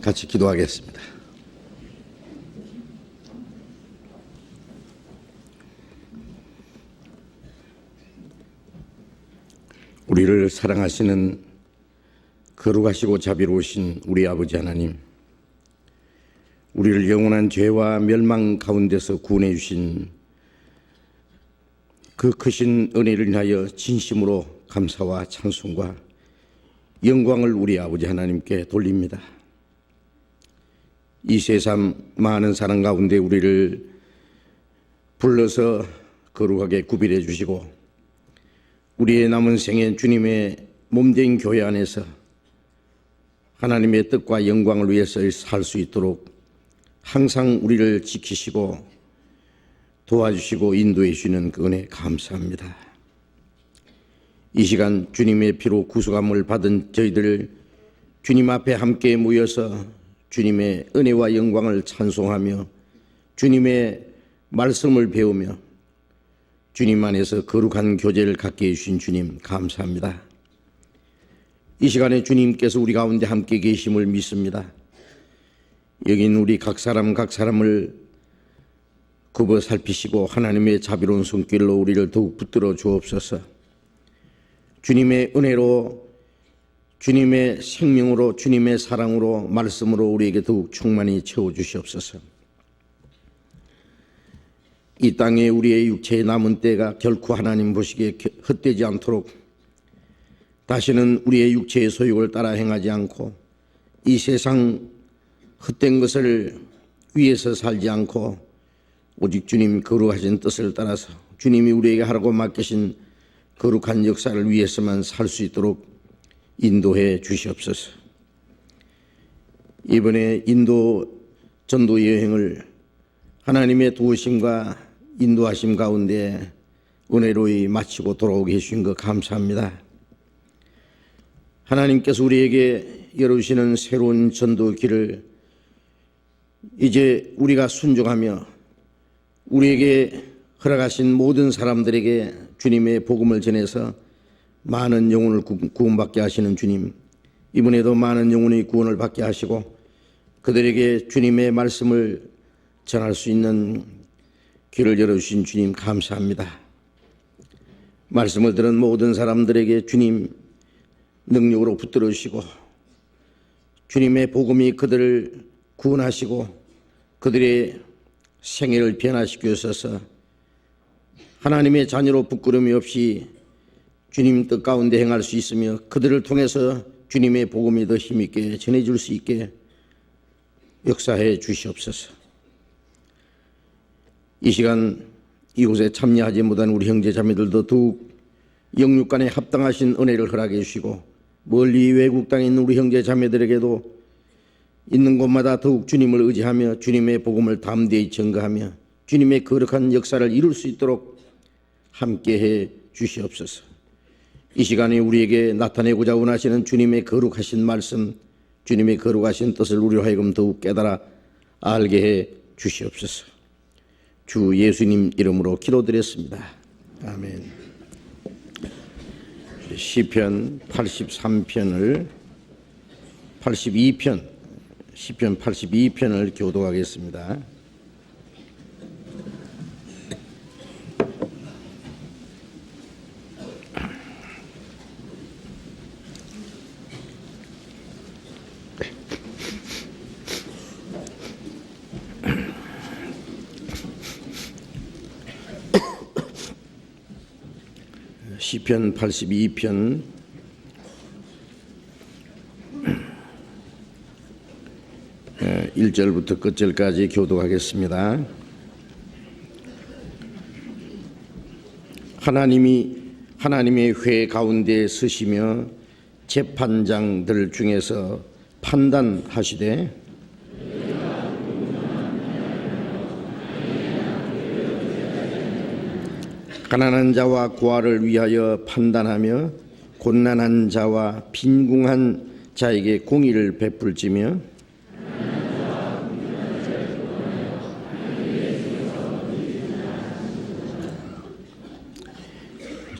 같이 기도하겠습니다. 우리를 사랑하시는 거룩하시고 자비로우신 우리 아버지 하나님, 우리를 영원한 죄와 멸망 가운데서 구원해 주신 그 크신 은혜를 인하여 진심으로 감사와 찬송과 영광을 우리 아버지 하나님께 돌립니다. 이 세상 많은 사람 가운데 우리를 불러서 거룩하게 구별해 주시고 우리의 남은 생에 주님의 몸된 교회 안에서 하나님의 뜻과 영광을 위해서 살 수 있도록 항상 우리를 지키시고 도와주시고 인도해 주시는 그 은혜 감사합니다. 이 시간 주님의 피로 구속함을 받은 저희들 주님 앞에 함께 모여서 주님의 은혜와 영광을 찬송하며 주님의 말씀을 배우며 주님 안에서 거룩한 교제를 갖게 해주신 주님 감사합니다. 이 시간에 주님께서 우리 가운데 함께 계심을 믿습니다. 여긴 우리 각 사람을 굽어 살피시고 하나님의 자비로운 손길로 우리를 더욱 붙들어 주옵소서. 주님의 은혜로 주님의 생명으로 주님의 사랑으로 말씀으로 우리에게 더욱 충만히 채워주시옵소서. 이 땅에 우리의 육체에 남은 때가 결코 하나님 보시기에 헛되지 않도록 다시는 우리의 육체의 소욕을 따라 행하지 않고 이 세상 헛된 것을 위해서 살지 않고 오직 주님 거룩하신 뜻을 따라서 주님이 우리에게 하라고 맡기신 거룩한 역사를 위해서만 살 수 있도록 인도해 주시옵소서. 이번에 인도 전도 여행을 하나님의 도우심과 인도하심 가운데 은혜로이 마치고 돌아오게 해주신 것 감사합니다. 하나님께서 우리에게 열어주시는 새로운 전도 길을 이제 우리가 순종하며 우리에게 허락하신 모든 사람들에게 주님의 복음을 전해서 많은 영혼을 구원받게 하시는 주님, 이번에도 많은 영혼의 구원을 받게 하시고 그들에게 주님의 말씀을 전할 수 있는 길을 열어주신 주님 감사합니다. 말씀을 들은 모든 사람들에게 주님 능력으로 붙들어 주시고 주님의 복음이 그들을 구원하시고 그들의 생애를 변화시켜 주셔서 하나님의 자녀로 부끄러움이 없이 주님 뜻 가운데 행할 수 있으며 그들을 통해서 주님의 복음이 더 힘있게 전해줄 수 있게 역사해 주시옵소서. 이 시간 이곳에 참여하지 못한 우리 형제 자매들도 더욱 영육간에 합당하신 은혜를 허락해 주시고 멀리 외국 땅에 있는 우리 형제 자매들에게도 있는 곳마다 더욱 주님을 의지하며 주님의 복음을 담대히 전가하며 주님의 거룩한 역사를 이룰 수 있도록 함께해 주시옵소서. 이 시간에 우리에게 나타내고자 원하시는 주님의 거룩하신 말씀, 주님의 거룩하신 뜻을 우리로 하여금 더욱 깨달아 알게 해 주시옵소서. 주 예수님 이름으로 기도드렸습니다. 아멘. 시편 82편을 시편 82편을 교독하겠습니다. 시편 82편 1절부터 끝절까지 교독하겠습니다. 하나님의 회 가운데 서시며 재판장들 중에서 판단하시되 가난한 자와 고아를 위하여 판단하며 곤란한 자와 빈궁한 자에게 공의를 베풀지며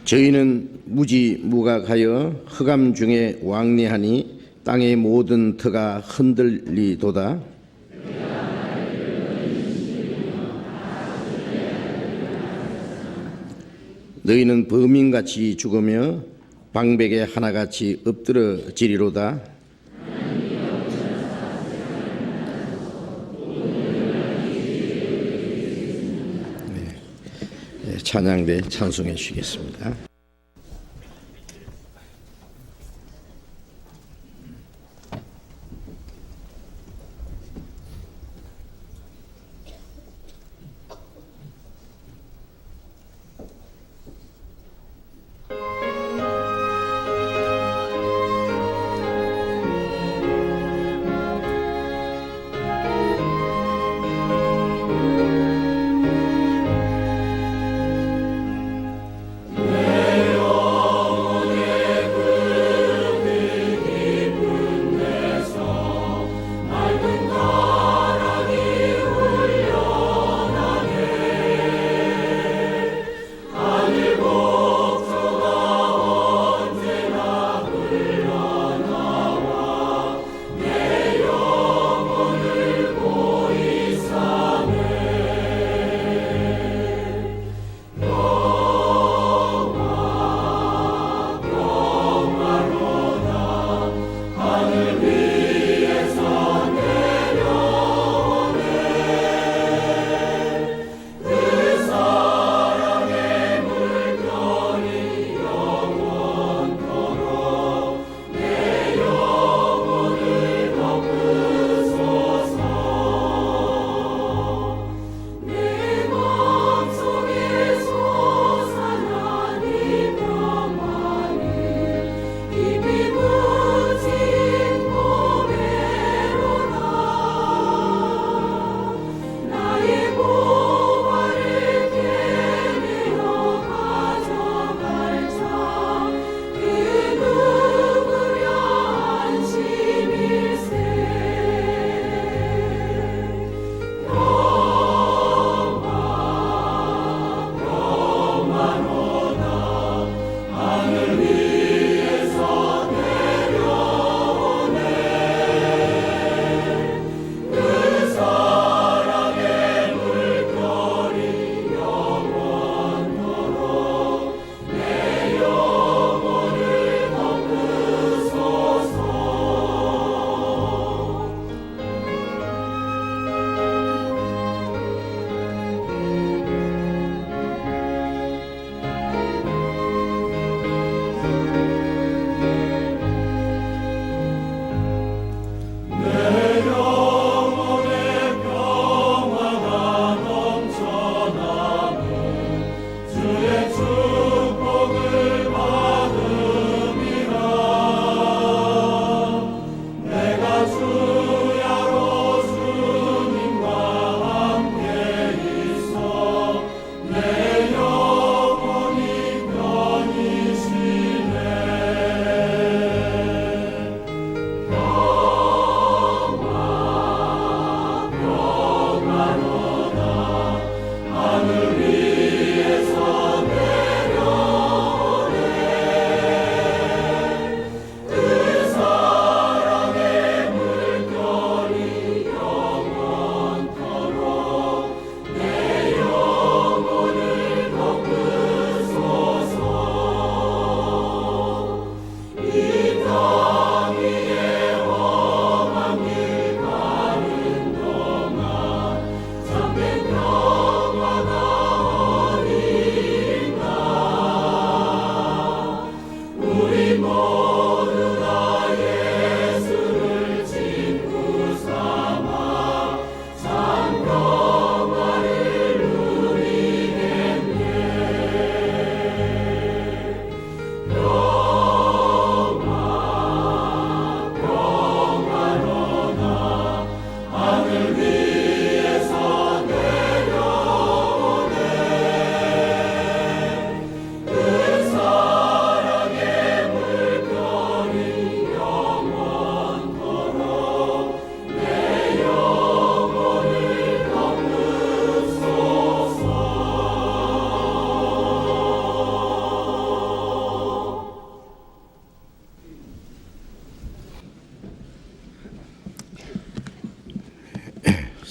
저희는 무지무각하여 흑암 중에 왕래하니 땅의 모든 터가 흔들리도다. 너희는 범인같이 죽으며 방백의 하나같이 엎드러지리로다. 찬양대 찬송해 주시겠습니다. 내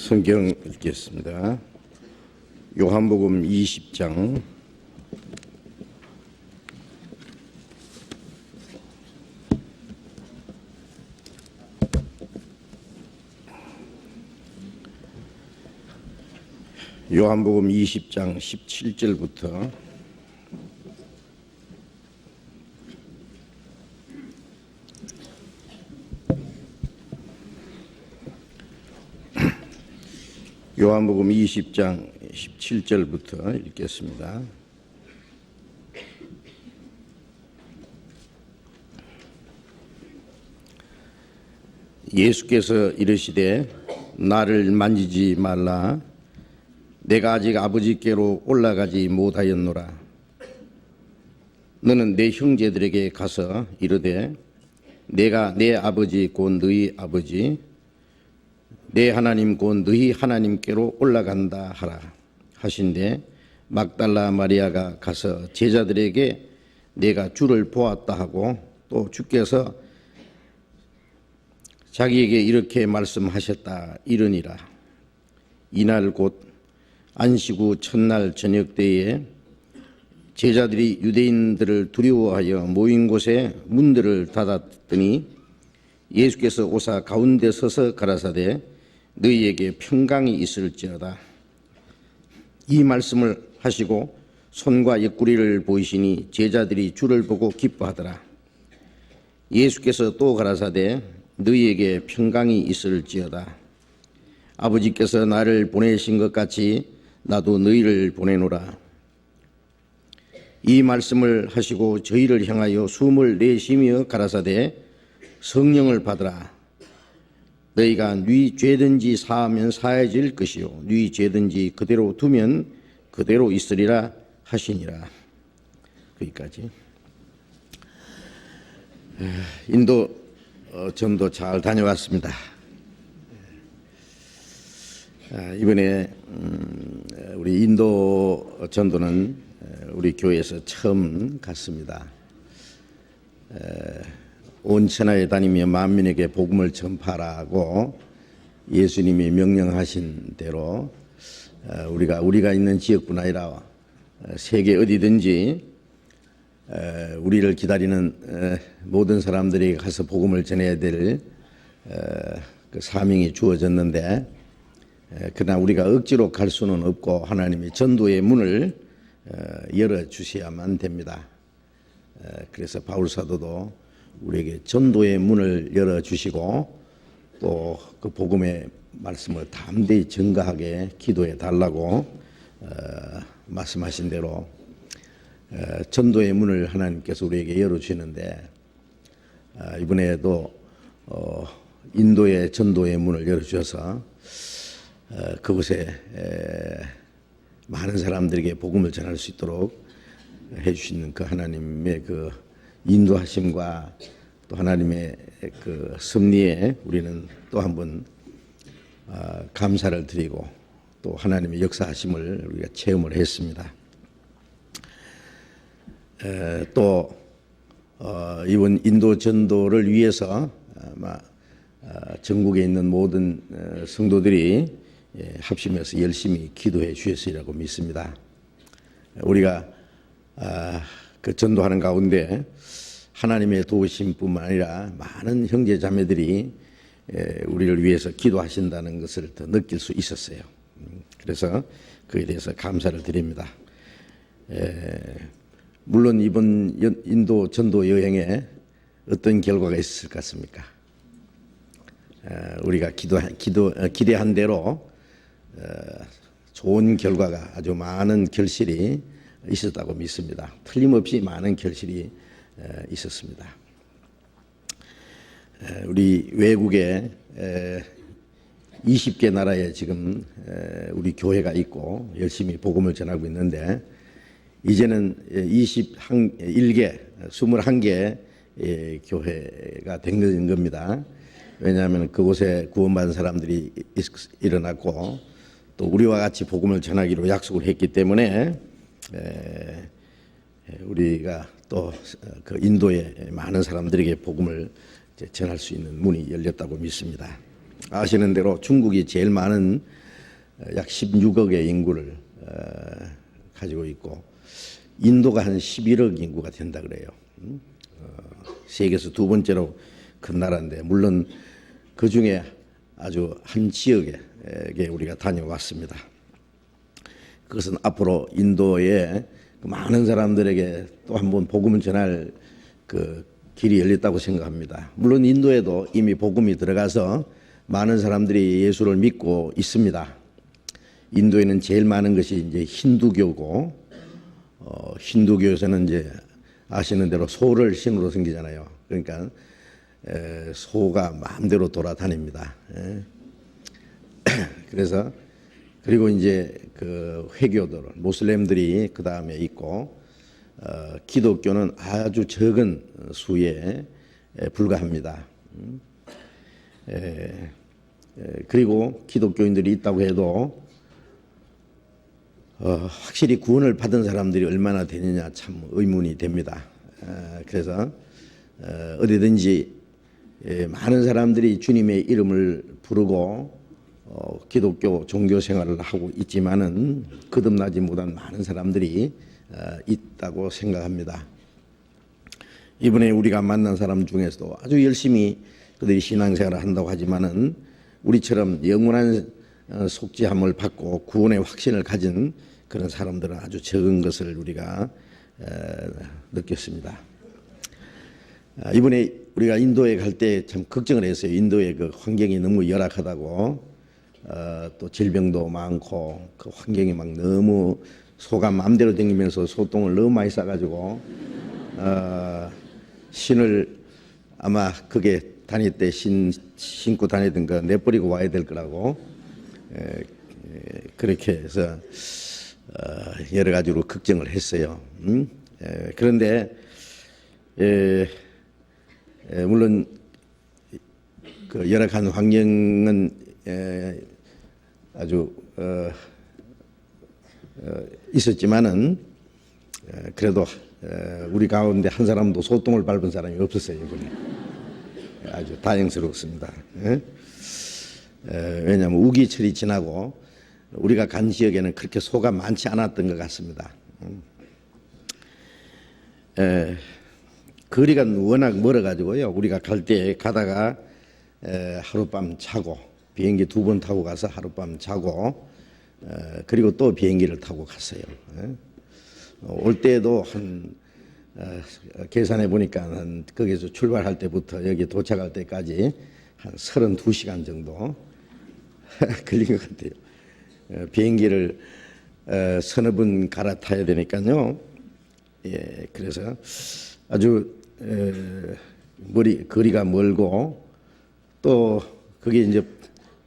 성경 읽겠습니다. 요한복음 20장 요한복음 20장 17절부터 요한복음 20장 17절부터 읽겠습니다. 예수께서 이르시되 나를 만지지 말라. 내가 아직 아버지께로 올라가지 못하였노라. 너는 내 형제들에게 가서 이르되 내가 내 아버지 곧 너희 아버지 내 하나님 곧 너희 하나님께로 올라간다 하라 하신대 막달라 마리아가 가서 제자들에게 내가 주를 보았다 하고 또 주께서 자기에게 이렇게 말씀하셨다 이르니라. 이날 곧 안식 후 첫날 저녁 때에 제자들이 유대인들을 두려워하여 모인 곳에 문들을 닫았더니 예수께서 오사 가운데 서서 가라사대 너희에게 평강이 있을지어다. 이 말씀을 하시고 손과 옆구리를 보이시니 제자들이 주를 보고 기뻐하더라. 예수께서 또 가라사대 너희에게 평강이 있을지어다. 아버지께서 나를 보내신 것 같이 나도 너희를 보내노라. 이 말씀을 하시고 저희를 향하여 숨을 내쉬며 가라사대 성령을 받으라. 너희가 네 죄든지 사하면 사해질 것이요 네 죄든지 그대로 두면 그대로 있으리라 하시니라. 거기까지. 인도 전도 잘 다녀왔습니다. 이번에 우리 인도 전도는 우리 교회에서 처음 갔습니다. 온 천하에 다니며 만민에게 복음을 전파하라고 예수님이 명령하신 대로 우리가 있는 지역뿐 아니라 세계 어디든지 우리를 기다리는 모든 사람들에게 가서 복음을 전해야 될 그 사명이 주어졌는데 그러나 우리가 억지로 갈 수는 없고 하나님이 전도의 문을 열어주셔야만 됩니다. 그래서 바울 사도도 우리에게 전도의 문을 열어주시고 또 그 복음의 말씀을 담대히 증거하게 기도해 달라고 말씀하신 대로 전도의 문을 하나님께서 우리에게 열어주시는데 이번에도 인도의 전도의 문을 열어주셔서 그곳에 많은 사람들에게 복음을 전할 수 있도록 해주시는 그 하나님의 그 인도하심과 또 하나님의 그 섭리에 우리는 또 한번 감사를 드리고 또 하나님의 역사하심을 우리가 체험을 했습니다. 또 이번 인도 전도를 위해서 아마 전국에 있는 모든 성도들이 합심해서 열심히 기도해 주셨으리라고 믿습니다. 우리가 그 전도하는 가운데 하나님의 도우심뿐만 아니라 많은 형제 자매들이 우리를 위해서 기도하신다는 것을 더 느낄 수 있었어요. 그래서 그에 대해서 감사를 드립니다. 물론 이번 인도 전도 여행에 어떤 결과가 있었을 것 같습니까? 우리가 기대한 대로 좋은 결과가 아주 많은 결실이 있었다고 믿습니다. 틀림없이 많은 결실이 있었습니다. 우리 외국에 20개 나라에 지금 우리 교회가 있고 열심히 복음을 전하고 있는데 이제는 21개, 21개 교회가 된 겁니다. 왜냐하면 그곳에 구원받은 사람들이 일어났고 또 우리와 같이 복음을 전하기로 약속을 했기 때문에 우리가 또 그 인도에 많은 사람들에게 복음을 전할 수 있는 문이 열렸다고 믿습니다. 아시는 대로 중국이 제일 많은 약 16억의 인구를 가지고 있고 인도가 한 11억 인구가 된다 그래요. 세계에서 두 번째로 큰 나라인데 물론 그 중에 아주 한 지역에 우리가 다녀왔습니다. 그것은 앞으로 인도의 많은 사람들에게 또 한 번 복음을 전할 그 길이 열렸다고 생각합니다. 물론 인도에도 이미 복음이 들어가서 많은 사람들이 예수를 믿고 있습니다. 인도에는 제일 많은 것이 이제 힌두교고, 힌두교에서는 이제 아시는 대로 소를 신으로 섬기잖아요. 그러니까 소가 마음대로 돌아다닙니다. 그래서 그리고 이제 그 회교들, 모슬렘들이 그 다음에 있고, 기독교는 아주 적은 수에 불과합니다. 그리고 기독교인들이 있다고 해도 확실히 구원을 받은 사람들이 얼마나 되느냐 참 의문이 됩니다. 그래서 어디든지 많은 사람들이 주님의 이름을 부르고 기독교 종교 생활을 하고 있지만은 거듭나지 못한 많은 사람들이 있다고 생각합니다. 이번에 우리가 만난 사람 중에서도 아주 열심히 그들이 신앙생활을 한다고 하지만은 우리처럼 영원한 속죄함을 받고 구원의 확신을 가진 그런 사람들은 아주 적은 것을 우리가 느꼈습니다. 이번에 우리가 인도에 갈 때 참 걱정을 했어요. 인도의 그 환경이 너무 열악하다고, 또 질병도 많고 그 환경이 막 너무 소가 마음대로 다니면서 소똥을 너무 많이 싸가지고 신을 아마 그게 다닐 때 신고 다니던 거 내버리고 와야 될 거라고 그렇게 해서 여러 가지로 걱정을 했어요. 그런데 물론 그 열악한 환경은 아주 있었지만은 그래도 우리 가운데 한 사람도 소똥을 밟은 사람이 없었어요. 이번에 아주 다행스럽습니다. 왜냐하면 우기철이 지나고 우리가 간 지역에는 그렇게 소가 많지 않았던 것 같습니다. 거리가 워낙 멀어가지고요. 우리가 갈 때 가다가 하룻밤 자고 비행기 2번 타고 가서 하룻밤 자고 그리고 또 비행기를 타고 갔어요. 올 때도 한 계산해 보니까 한 거기서 출발할 때부터 여기 도착할 때까지 한 32시간 정도 걸린 것 같아요. 비행기를 서너 번 갈아타야 되니까요. 예, 그래서 아주 거리가 멀고 또 그게 이제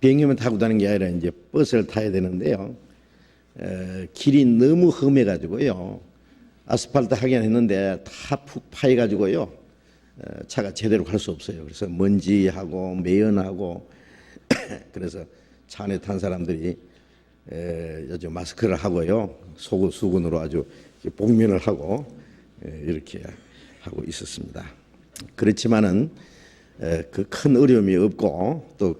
비행기만 타고 다니는 게 아니라 이제 버스를 타야 되는데요. 길이 너무 험해가지고요. 아스팔트 하긴 했는데 다 푹 파여가지고요. 차가 제대로 갈 수 없어요. 그래서 먼지하고 매연하고 그래서 차 안에 탄 사람들이 아주 마스크를 하고요. 수건으로 아주 복면을 하고 이렇게 하고 있었습니다. 그렇지만은 그 큰 어려움이 없고 또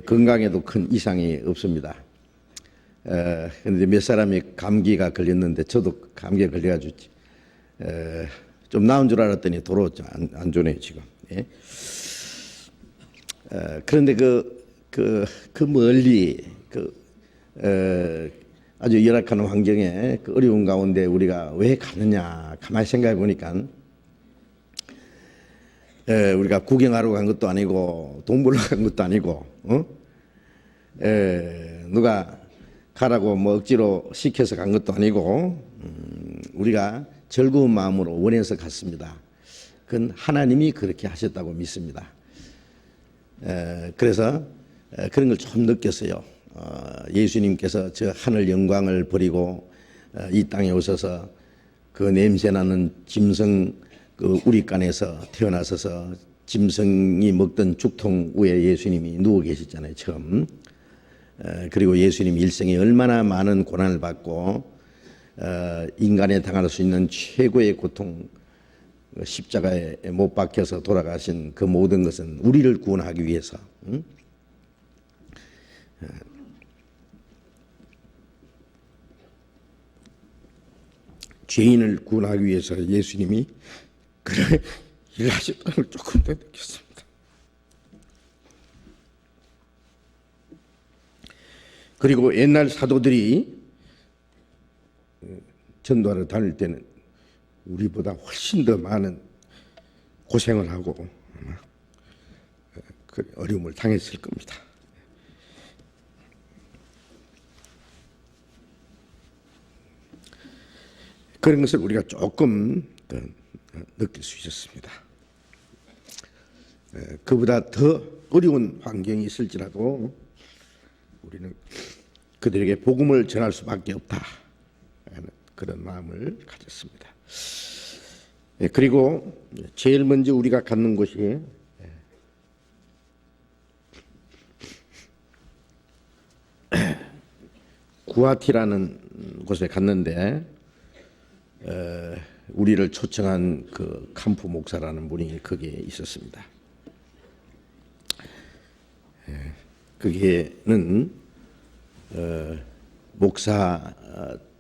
건강에도 큰 이상이 없습니다. 그런데 몇 사람이 감기가 걸렸는데 저도 감기에 걸려가지고 좀 나은 줄 알았더니 도로 안 좋네요 지금. 예. 그런데 그 멀리 아주 열악한 환경에 그 어려운 가운데 우리가 왜 가느냐 가만히 생각해 보니까 우리가 구경하러 간 것도 아니고 돈 벌러 간 것도 아니고 누가 가라고 뭐 억지로 시켜서 간 것도 아니고 우리가 즐거운 마음으로 원해서 갔습니다. 그건 하나님이 그렇게 하셨다고 믿습니다. 그래서 그런 걸 좀 느꼈어요. 예수님께서 저 하늘 영광을 버리고 이 땅에 오셔서 그 냄새나는 짐승 그 우리간에서 태어나셔서 짐승이 먹던 죽통 위에 예수님이 누워 계셨잖아요. 처음. 그리고 예수님 일생에 얼마나 많은 고난을 받고 인간에 당할 수 있는 최고의 고통 십자가에 못 박혀서 돌아가신 그 모든 것은 우리를 구원하기 위해서 죄인을 구원하기 위해서 예수님이 그런 일을 하셨다는 걸 조금 더 느꼈습니다. 그리고 옛날 사도들이 전도하러 다닐 때는 우리보다 훨씬 더 많은 고생을 하고 그 어려움을 당했을 겁니다. 그런 것을 우리가 조금 느낄 수 있었습니다. 그보다 더 어려운 환경이 있을지라도 우리는 그들에게 복음을 전할 수밖에 없다 하는 그런 마음을 가졌습니다. 그리고 제일 먼저 우리가 갖는 것이 구아티라는 곳에 갔는데 우리를 초청한 그 캄프 목사라는 분이 거기에 있었습니다. 거기에는 목사,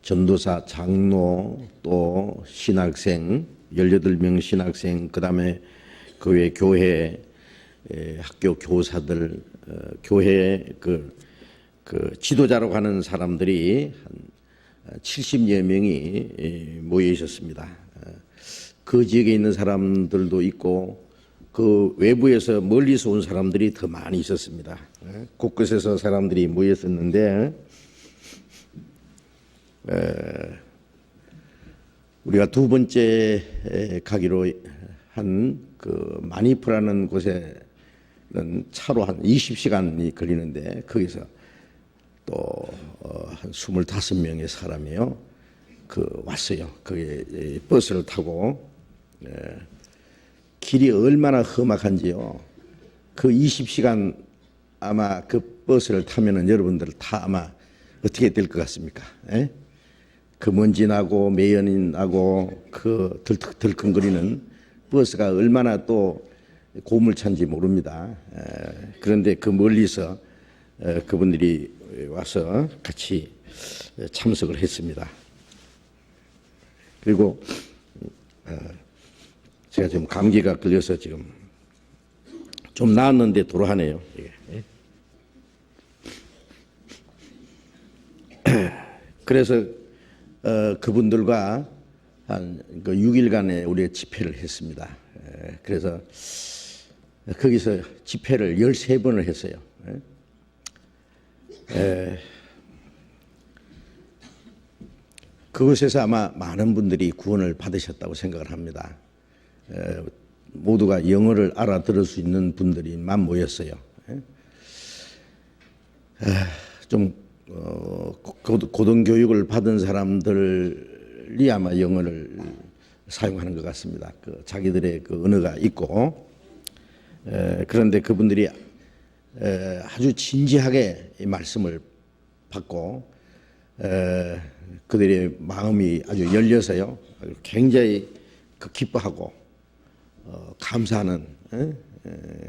전도사, 장로, 또 신학생 18명 신학생, 그다음에 그 외 교회 학교 교사들, 교회 그 지도자로 가는 사람들이 한 70여 명이 모여 있었습니다. 그 지역에 있는 사람들도 있고 그 외부에서 멀리서 온 사람들이 더 많이 있었습니다. 곳곳에서 사람들이 모였었는데 우리가 두 번째 가기로 한 그 마니프라는 곳에는 차로 한 20시간이 걸리는데 거기서 또 한 25명의 사람이요 왔어요. 거기에 버스를 타고 길이 얼마나 험악한지요. 그 20시간 아마 그 버스를 타면은 여러분들 다 아마 어떻게 될 것 같습니까? 그 먼지 나고 매연이 나고 그 덜컹거리는 버스가 얼마나 또 고물찬지 모릅니다. 그런데 그 멀리서 그분들이 와서 같이 참석을 했습니다. 그리고 제가 지금 감기가 걸려서 지금 좀 나았는데 도로하네요. 그래서 그분들과 한 6일간의 우리가 집회를 했습니다. 그래서 거기서 집회를 13번을 했어요. 그곳에서 아마 많은 분들이 구원을 받으셨다고 생각을 합니다. 모두가 영어를 알아들을 수 있는 분들이만 모였어요. 좀 고등교육을 받은 사람들이 아마 영어를 사용하는 것 같습니다. 자기들의 그 언어가 있고 그런데 그분들이 아주 진지하게 이 말씀을 받고 그들의 마음이 아주 열려서요 굉장히 기뻐하고 감사하는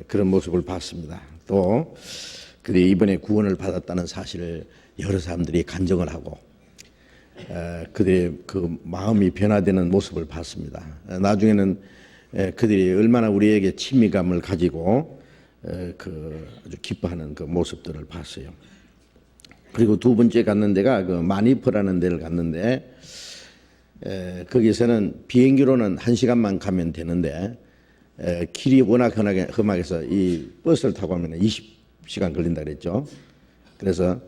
그런 모습을 봤습니다. 또 그들이 이번에 구원을 받았다는 사실을 여러 사람들이 간증을 하고 그들의 그 마음이 변화되는 모습을 봤습니다. 나중에는 그들이 얼마나 우리에게 친밀감을 가지고 아주 기뻐하는 그 모습들을 봤어요. 그리고 두 번째 갔는 데가 그 마니프라는 데를 갔는데 거기서는 비행기로는 1시간만 가면 되는데 길이 워낙 험하게서 이 버스를 타고 가면 20시간 걸린다 그랬죠. 그래서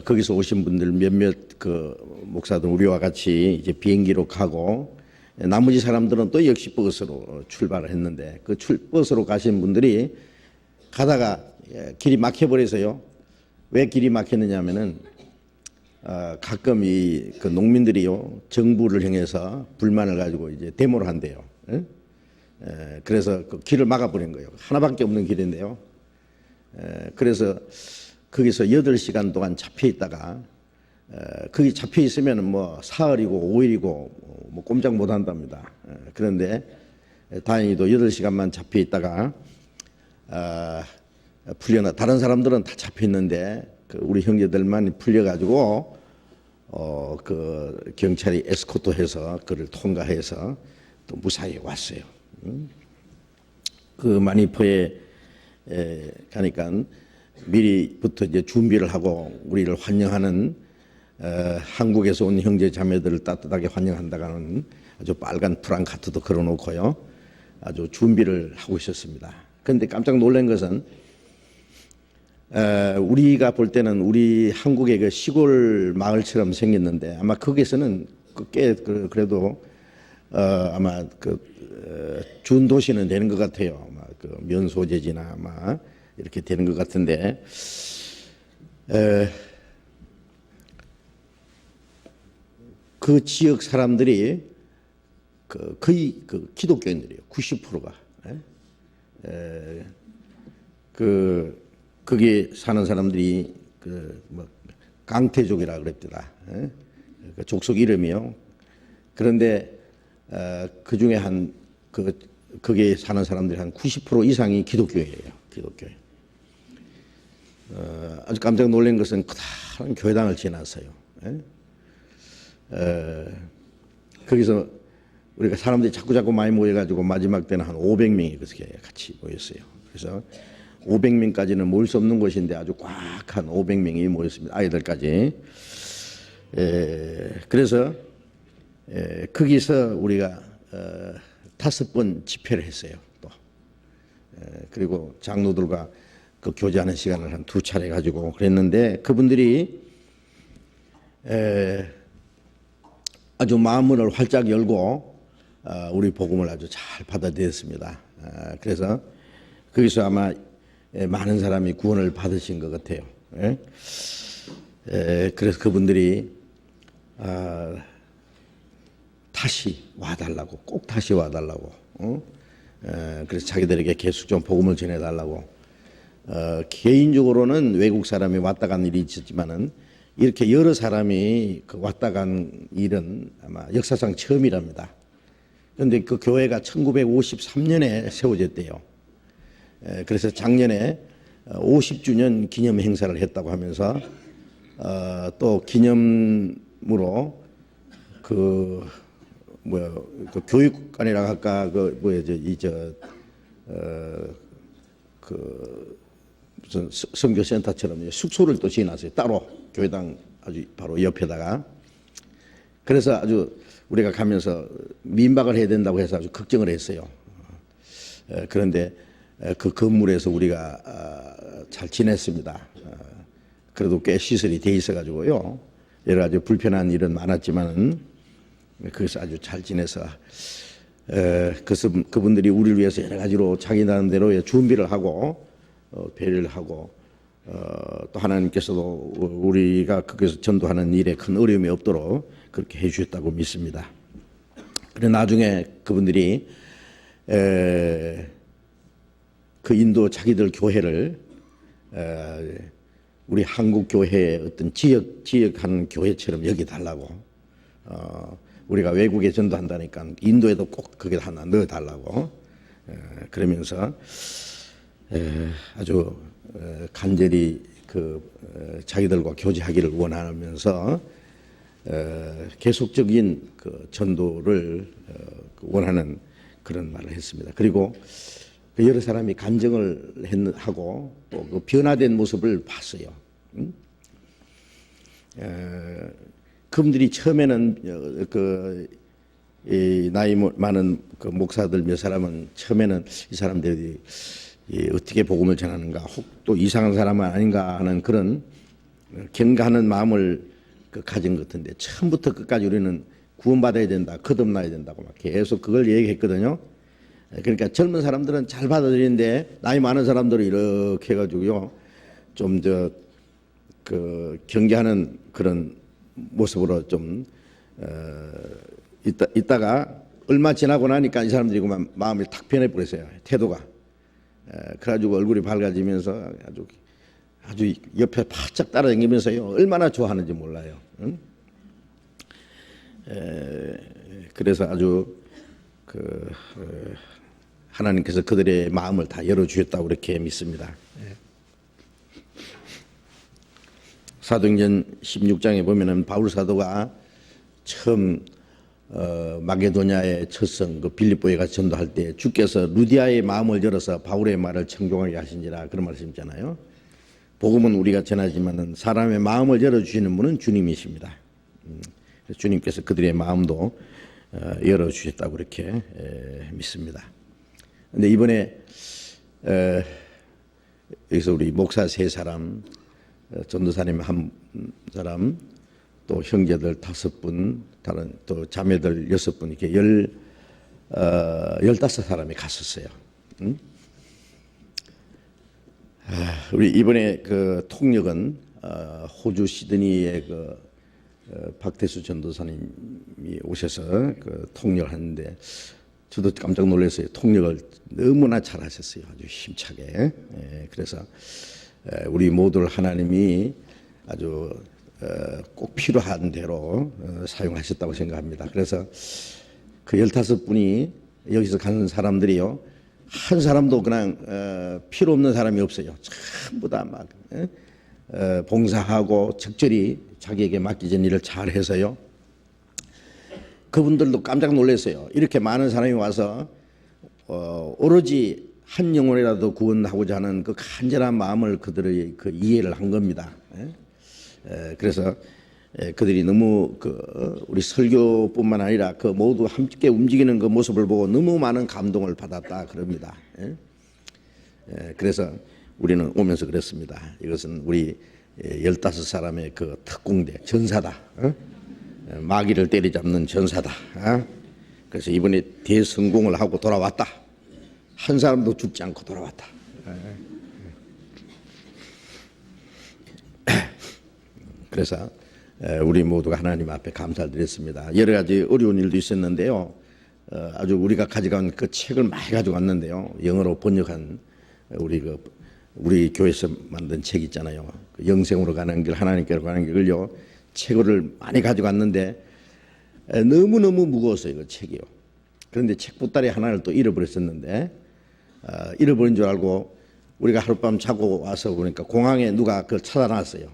거기서 오신 분들 몇몇 그 목사들 우리와 같이 이제 비행기로 가고 나머지 사람들은 또 역시 버스로 출발을 했는데 그 버스로 가신 분들이 가다가 길이 막혀버려서요. 왜 길이 막혔느냐 하면은 가끔 그 농민들이요 정부를 향해서 불만을 가지고 이제 데모를 한대요. 그래서 그 길을 막아버린 거예요. 하나밖에 없는 길인데요. 그래서 거기서 8시간 동안 잡혀 있다가 거기 잡혀 있으면 뭐 사흘이고 5일이고 뭐 꼼짝 못 한답니다. 그런데 다행히도 8시간만 잡혀 있다가 풀려나 다른 사람들은 다 잡혀 있는데 그 우리 형제들만 풀려가지고 그 경찰이 에스코트해서 그를 통과해서 또 무사히 왔어요. 그 마니포에 가니까 미리부터 이제 준비를 하고 우리를 환영하는 한국에서 온 형제 자매들을 따뜻하게 환영한다가는 아주 빨간 프랑카트도 걸어놓고요. 아주 준비를 하고 있었습니다. 그런데 깜짝 놀란 것은 우리가 볼 때는 우리 한국의 그 시골 마을처럼 생겼는데 아마 거기서는 꽤 그래도 아마 준도시는 되는 것 같아요. 아마 그 면소재지나 아마 이렇게 되는 것 같은데 그 지역 사람들이 거의 기독교인들이에요. 90%가. 거기 사는 사람들이 뭐 강태족이라 그랬더라. 그 족속 이름이요. 그런데 그 중에 거기에 사는 사람들이 한 90% 이상이 기독교예요. 기독교. 아주 깜짝 놀란 것은 커다란 교회당을 지났어요. 거기서 우리가 사람들이 자꾸 많이 모여가지고 마지막 때는 한 500명이 그렇게 같이 모였어요. 그래서 500명까지는 모일 수 없는 곳인데 아주 꽉 한 500명이 모였습니다. 아이들까지. 그래서 거기서 우리가 5번 집회를 했어요. 또 그리고 장로들과 그 교제하는 시간을 한 2차례 가지고 그랬는데 그분들이 아주 마음문을 활짝 열고 우리 복음을 아주 잘 받아들였습니다. 그래서 거기서 아마 많은 사람이 구원을 받으신 것 같아요. 그래서 그분들이 다시 와달라고, 꼭 다시 와달라고. 그래서 자기들에게 계속 좀 복음을 전해달라고. 개인적으로는 외국 사람이 왔다 간 일이 있었지만은 이렇게 여러 사람이 왔다 간 일은 아마 역사상 처음이랍니다. 그런데 그 교회가 1953년에 세워졌대요. 그래서 작년에 50주년 기념 행사를 했다고 하면서 또 기념으로 그 교육관이라 할까 무슨 선교센터처럼 숙소를 또 지어놨어요. 따로 교회당 아주 바로 옆에다가. 그래서 아주 우리가 가면서 민박을 해야 된다고 해서 아주 걱정을 했어요. 그런데 그 건물에서 우리가 잘 지냈습니다. 그래도 꽤 시설이 돼 있어가지고요. 여러 가지 불편한 일은 많았지만은 거기서 아주 잘 지내서 그래서 그분들이 우리를 위해서 여러 가지로 자기 나름대로 준비를 하고 배려를 하고 또 하나님께서도 우리가 거기서 전도하는 일에 큰 어려움이 없도록 그렇게 해주셨다고 믿습니다. 그래 나중에 그분들이 그 인도 자기들 교회를 우리 한국 교회의 어떤 지역한 교회처럼 여기달라고 우리가 외국에 전도한다니까 인도에도 꼭 거기다 하나 넣어달라고 그러면서 아주 간절히 자기들과 교제하기를 원하면서 계속적인 그 전도를 원하는 그런 말을 했습니다. 그리고 여러 사람이 간증을 하고 또 그 변화된 모습을 봤어요. 그분들이 처음에는 나이 많은 그 목사들 몇 사람은 처음에는 이 사람들이 어떻게 복음을 전하는가, 혹 또 이상한 사람은 아닌가 하는 그런 경가하는 마음을 가진 것 같은데 처음부터 끝까지 우리는 구원받아야 된다, 거듭나야 된다고 막 계속 그걸 얘기했거든요. 그러니까 젊은 사람들은 잘 받아들이는데 나이 많은 사람들은 이렇게 해가지고요 좀 경계하는 그런 모습으로 좀 있다가 얼마 지나고 나니까 이 사람들이 그만 마음이 탁 변해버렸어요. 태도가. 그래가지고 얼굴이 밝아지면서 아주 옆에 바짝 따라다니면서요 얼마나 좋아하는지 몰라요. 응? 그래서 아주 하나님께서 그들의 마음을 다 열어주셨다고 그렇게 믿습니다. 사도행전 16장에 보면은 바울 사도가 처음 마게도냐의 첫성 그 빌립보에 가서 전도할 때 주께서 루디아의 마음을 열어서 바울의 말을 청종하게 하신지라 그런 말씀 있잖아요. 복음은 우리가 전하지만은 사람의 마음을 열어주시는 분은 주님이십니다. 주님께서 그들의 마음도 열어주셨다고 그렇게 믿습니다. 그런데 이번에 여기서 우리 목사 3사람, 전도사님 1사람, 또 형제들 5분, 다른 또 자매들 6분 이렇게 15사람이 갔었어요. 우리 이번에 그 통역은 호주 시드니의 그 박태수 전도사님이 오셔서 그 통역을 하는데 저도 깜짝 놀랐어요. 통역을 너무나 잘하셨어요. 아주 힘차게. 그래서 우리 모두를 하나님이 아주 꼭 필요한 대로 사용하셨다고 생각합니다. 그래서 그 15분이 여기서 가는 사람들이요, 한 사람도 그냥 필요 없는 사람이 없어요. 전부 다 막 봉사하고 적절히 자기에게 맡겨진 일을 잘 해서요. 그분들도 깜짝 놀랐어요. 이렇게 많은 사람이 와서 오로지 한 영혼이라도 구원하고자 하는 그 간절한 마음을 그들의 그 이해를 한 겁니다. 그래서 그들이 너무 우리 설교뿐만 아니라 그 모두 함께 움직이는 그 모습을 보고 너무 많은 감동을 받았다 그럽니다. 그래서 우리는 오면서 그랬습니다. 이것은 우리 15사람의 그 특공대 전사다. 마귀를 때리잡는 전사다. 그래서 이번에 대성공을 하고 돌아왔다. 한 사람도 죽지 않고 돌아왔다. 그래서 우리 모두가 하나님 앞에 감사를 드렸습니다. 여러 가지 어려운 일도 있었는데요. 아주 우리가 가져간 그 책을 많이 가져갔는데요. 영어로 번역한 우리 교회에서 만든 책 있잖아요. 그 영생으로 가는 길, 하나님께로 가는 길을요. 책을 많이 가져갔는데 너무너무 무거웠어요. 그 책이요. 그런데 책 보따리 하나를 또 잃어버렸었는데 잃어버린 줄 알고 우리가 하룻밤 자고 와서 보니까 공항에 누가 그걸 찾아놨어요.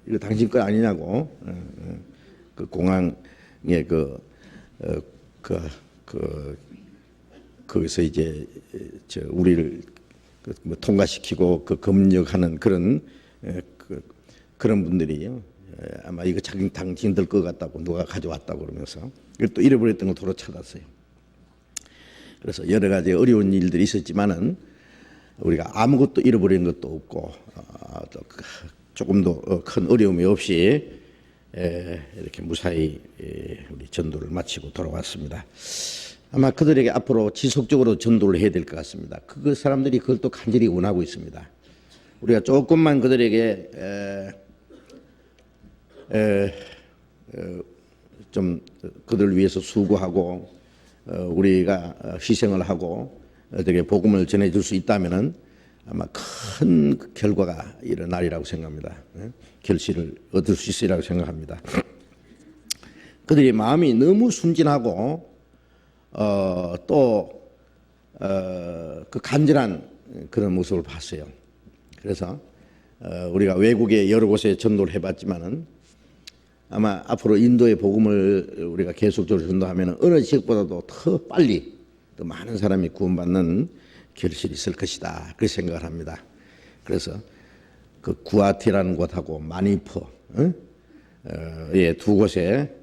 이거 당신 거 아니냐고. 그 공항에 거기서 이제 우리를 뭐 통과시키고 그 검역하는 그런 분들이요. 아마 이거 당신들 것 같다고 누가 가져왔다고 그러면서 또 잃어버렸던 걸 도로 찾았어요. 그래서 여러 가지 어려운 일들이 있었지만은 우리가 아무것도 잃어버린 것도 없고 조금도 큰 어려움이 없이 이렇게 무사히 우리 전도를 마치고 돌아왔습니다. 아마 그들에게 앞으로 지속적으로 전도를 해야 될 것 같습니다. 그 사람들이 그걸 또 간절히 원하고 있습니다. 우리가 조금만 그들에게 좀 그들을 위해서 수고하고 우리가 희생을 하고 어떻게 복음을 전해줄 수 있다면은 아마 큰 결과가 일어나리라고 생각합니다. 결실을 얻을 수 있으리라고 생각합니다. 그들의 마음이 너무 순진하고 또 그 간절한 그런 모습을 봤어요. 그래서 우리가 외국에 여러 곳에 전도를 해봤지만은 아마 앞으로 인도의 복음을 우리가 계속적으로 전도하면 어느 지역보다도 더 빨리 더 많은 사람이 구원받는 결실이 있을 것이다. 그렇게 생각을 합니다. 그래서 그 구아티라는 곳하고 마니퍼 두 곳에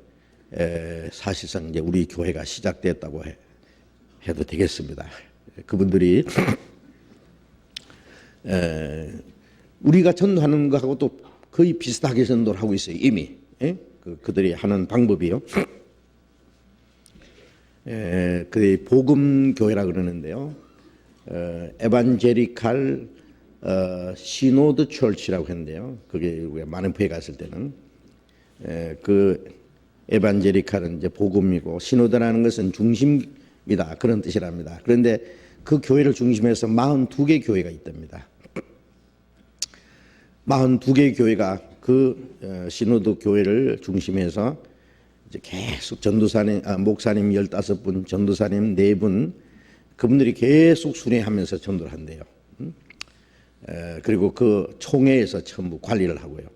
사실상 이제 우리 교회가 시작됐다고 해도 되겠습니다. 그분들이 우리가 전도하는 것하고 또 거의 비슷하게 전도를 하고 있어요. 이미 그들이 하는 방법이요. 그들이 복음 교회라 그러는데요. 에반제리칼 시노드 철치라고 했는데요. 그게 우리가 마니프에 갔을 때는 그 에반제리칼은 이제 복음이고 시노드라는 것은 중심이다 그런 뜻이랍니다. 그런데 그 교회를 중심해서 42개 교회가 있답니다. 42개 교회가 그 시노드 교회를 중심해서 이제 계속 전도사님, 목사님 15분, 전도사님 4분, 그분들이 계속 순회하면서 전도를 한대요. 그리고 그 총회에서 전부 관리를 하고요.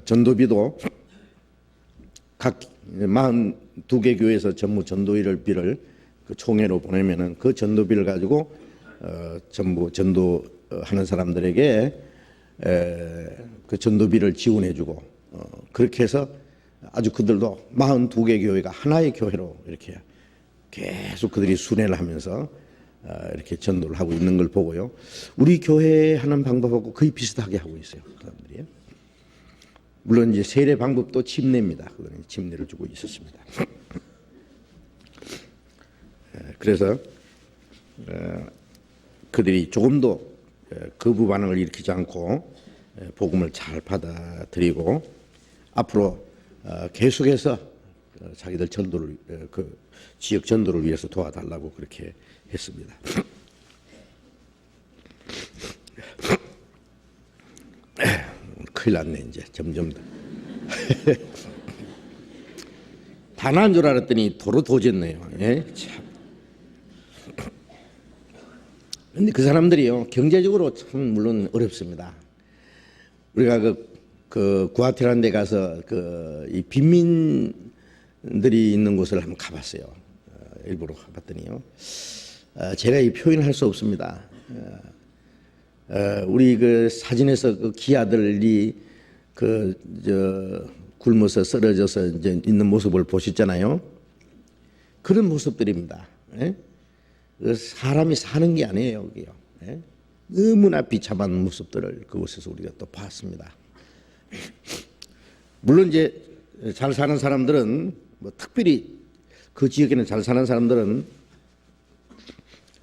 전도비도 각 42개 교회에서 전부 전도비를 그 총회로 보내면은 그 전도비를 가지고 전부 전도하는 사람들에게 그 전도비를 지원해주고 그렇게 해서 아주 그들도 42개 교회가 하나의 교회로 이렇게 계속 그들이 순회를 하면서 이렇게 전도를 하고 있는 걸 보고요. 우리 교회 하는 방법하고 거의 비슷하게 하고 있어요. 그 사람들이. 물론 이제 세례 방법도 침례입니다. 그들은 침례를 주고 있었습니다. 그래서 그들이 조금도 거부 반응을 일으키지 않고 복음을 잘 받아들이고 앞으로 계속해서 자기들 전도를 그 지역 전도를 위해서 도와달라고 그렇게 했습니다. 큰일 났네 이제 점점 다 나은 줄 알았더니 도로 도졌네요. 예? 참. 근데 그 사람들이요 경제적으로 참 물론 어렵습니다. 우리가 그 구아테라는 데 가서 이 빈민들이 있는 곳을 한번 가봤어요. 일부러 가봤더니요. 제가 이 표현할 수 없습니다. 우리 그 사진에서 그 기아들이 굶어서 쓰러져서 이제 있는 모습을 보셨잖아요. 그런 모습들입니다. 예? 사람이 사는 게 아니에요, 여기요. 예? 너무나 비참한 모습들을 그곳에서 우리가 또 봤습니다. 물론 이제 잘 사는 사람들은 뭐 특별히 그 지역에는 잘 사는 사람들은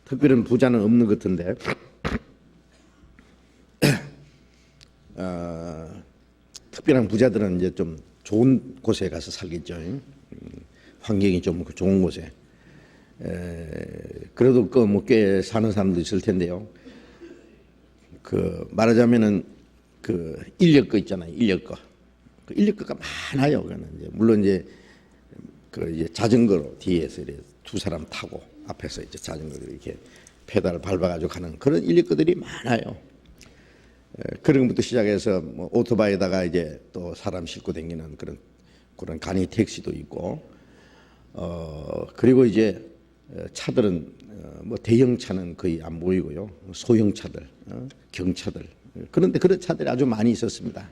특별한 부자는 없는 것 같은데 특별한 부자들은 이제 좀 좋은 곳에 가서 살겠죠. 환경이 좀 좋은 곳에. 그래도 뭐 꽤 사는 사람도 있을 텐데요. 말하자면은 인력거 있잖아요. 인력거. 그 인력거가 많아요. 그거는 이제 물론 이제 이제 자전거로 뒤에서 이렇게 두 사람 타고 앞에서 이제 자전거를 이렇게 페달을 밟아가지고 가는 그런 인력거들이 많아요. 그런 것부터 시작해서 뭐 오토바이에다가 이제 또 사람 싣고 다니는 그런 간이 택시도 있고, 그리고 이제 차들은 뭐 대형 차는 거의 안 보이고요. 소형 차들, 경차들. 그런데 그런 차들이 아주 많이 있었습니다.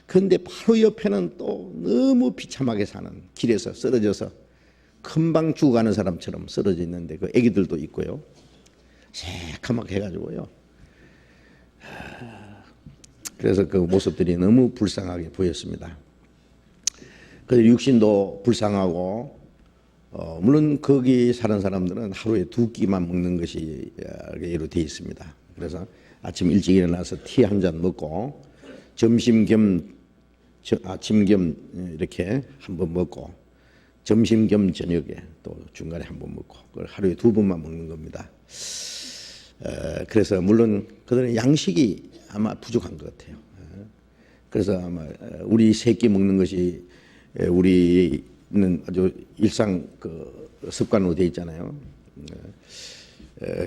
그런데 바로 옆에는 또 너무 비참하게 사는 길에서 쓰러져서 금방 죽어가는 사람처럼 쓰러져 있는데 그 애기들도 있고요. 새카맣게 해가지고요. 그래서 그 모습들이 너무 불쌍하게 보였습니다. 그래서 육신도 불쌍하고, 물론 거기 사는 사람들은 하루에 2끼만 먹는 것이 예로 되어 있습니다. 그래서 아침 일찍 일어나서 티 한 잔 먹고 점심 겸 아침 겸 이렇게 한번 먹고 점심 겸 저녁에 또 중간에 한번 먹고 그걸 하루에 2번만 먹는 겁니다. 그래서 물론 그들은 양식이 아마 부족한 것 같아요. 그래서 아마 우리 3끼 먹는 것이 우리는 아주 일상 습관으로 되어 있잖아요.